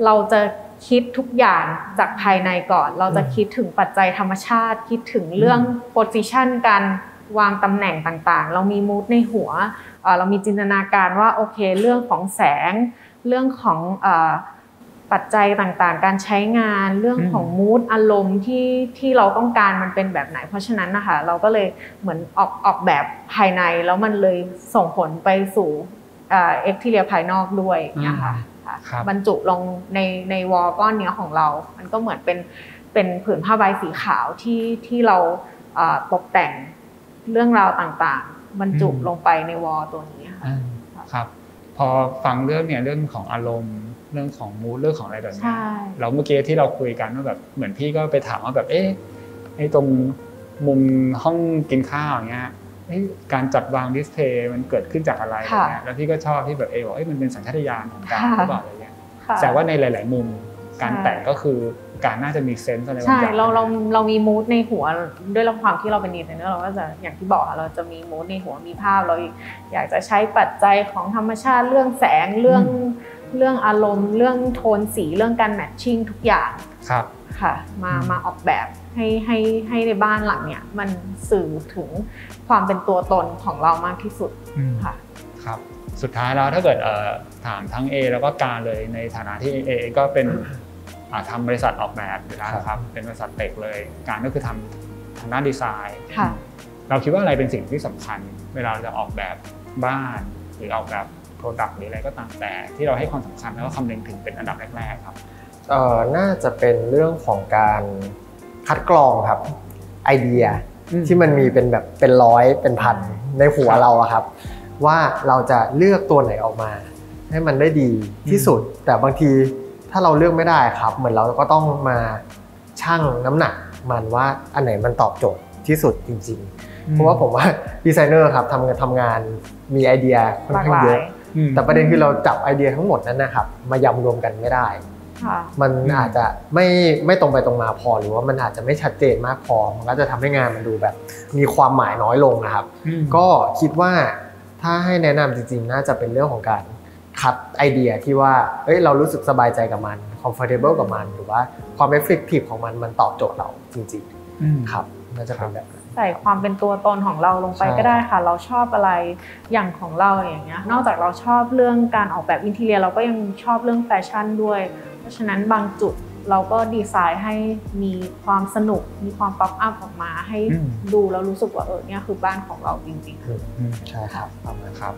เราจะคิดทุกอย่างจากภายในก่อนเราจะคิดถึงปัจจัยธรรมชาติคิดถึงเรื่องโพสิชันการวางตำแหน่งต่างๆเรามีมูดในหัวเรามีจินตนาการว่าโอเคเรื่องของแสงเรื่องของปัจจัยต่างๆการใช้งานเรื่องของมูดอารมณ์ที่เราต้องการมันเป็นแบบไหนเพราะฉะนั้นนะคะเราก็เลยเหมือนออกแบบภายในแล้วมันเลยส่งผลไปสู่เอ็กซ์ทีเรียภายนอกด้วยนะคะบรรจุลงในวอลก้อนเนื้อของเรามันก็เหมือนเป็นผืนผ้าใบสีขาวที่เราตกแต่งเรื่องราวต่างๆบรรจุลงไปในวอลตัวนี้
ครับพอฟังเรื่องของอารมณ์เรื่องของมูดเรื่องของอะไรแบบนี้เราเมื่อกี้ที่เราคุยกันว่าแบบเหมือนพี่ก็ไปถามว่าแบบไอ้ตรงมุมห้องกินข้าวอย่างเงี้ยการจัดวางดิสเพลย์มันเกิดขึ้นจากอะไรอย่างเงี้ยแล้วพี่ก็ชอบที่แบบบอกมันเป็นสัญชาตญาณของการหรือเปล่าอะไรเงี้ยแต่ว่าในหลายๆมุมการแต่งก็คือการน่าจะมีเซนส์อะไรบางอย่างใช่
เรามีมูดในหัวด้วยความที่เราเป็นดีไซเนอร์เราก็จะอย่างที่บอกเราจะมีมูดในหัวมีภาพเราอยากจะใช้ปัจจัยของธรรมชาติเรื่องแสงเรื่องอารมณ์เรื่องโทนสีเรื่องการแมทชิ่งทุกอย่างค่ะมาออกแบบให้ในบ้านหลังเนี่ยมันสื่อถึงความเป็นตัวตนของเรามากที่สุดค่ะ
ครับสุดท้ายแล้วถ้าเกิดถามทั้ง A แล้วก็การเลยในฐานะที่ A ก็เป็นทำบริษัทออกแบบอยู่แล้วครับเป็นบริษัทเทคเลยการก็คือทำทางด้านดีไซน์เราคิดว่าอะไรเป็นสิ่งที่สำคัญเวลาจะออกแบบบ้านหรือออกแบบโปรดักต์หรืออะไรก็ตามแต่ที่เราให้ความสำคัญแล้วก็คำนึงถึงเป็นอันดับแรกๆครับ
น่าจะเป็นเรื่องของการคัดกรองครับไอเดียที่มันมีเป็นแบบเป็นร้อยเป็นพันในหัวเราอะครับว่าเราจะเลือกตัวไหนออกมาให้มันได้ดีที่สุดแต่บางทีถ้าเราเลือกไม่ได้ครับเหมือนเราก็ต้องมาชั่งน้ำหนักมันว่าอันไหนมันตอบโจทย์ที่สุดจริงๆเพราะว่าผมว่าดีไซเนอร์ครับทำงานมีไอเดียค่อนข้างเยอะแต่ประเด็นคือเราจับไอเดียทั้งหมดนั้นนะครับมายำรวมกันไม่ได้มันอาจจะไม่ตรงไปตรงมาพอหรือว่ามันอาจจะไม่ชัดเจนมากพอมันก็จะทำให้งานมันดูแบบมีความหมายน้อยลงนะครับก็คิดว่าถ้าให้แนะนำจริงๆน่าจะเป็นเรื่องของการคัดไอเดียที่ว่าเรารู้สึกสบายใจกับมัน comfortable กับมันหรือว่าความ effective ของมันตอบโจทย์เราจริงๆครับน่าจะเป็นแบบ
ใส่ความเป็นตัวตนของเราลงไปก็ได้ค่ะเราชอบอะไรอย่างของเราอย่างเงี้ยนอกจากเราชอบเรื่องการออกแบบอินทีเรียเราก็ยังชอบเรื่องแฟชั่นด้วยเพราะฉะนั้นบางจุดเราก็ดีไซน์ให้มีความสนุกมีความป๊อปอัพออกมาให้ดูแล้วรู้สึกว่าเนี่ยคือบ้านของเราจริง
ๆใช่ครับประมาณครับ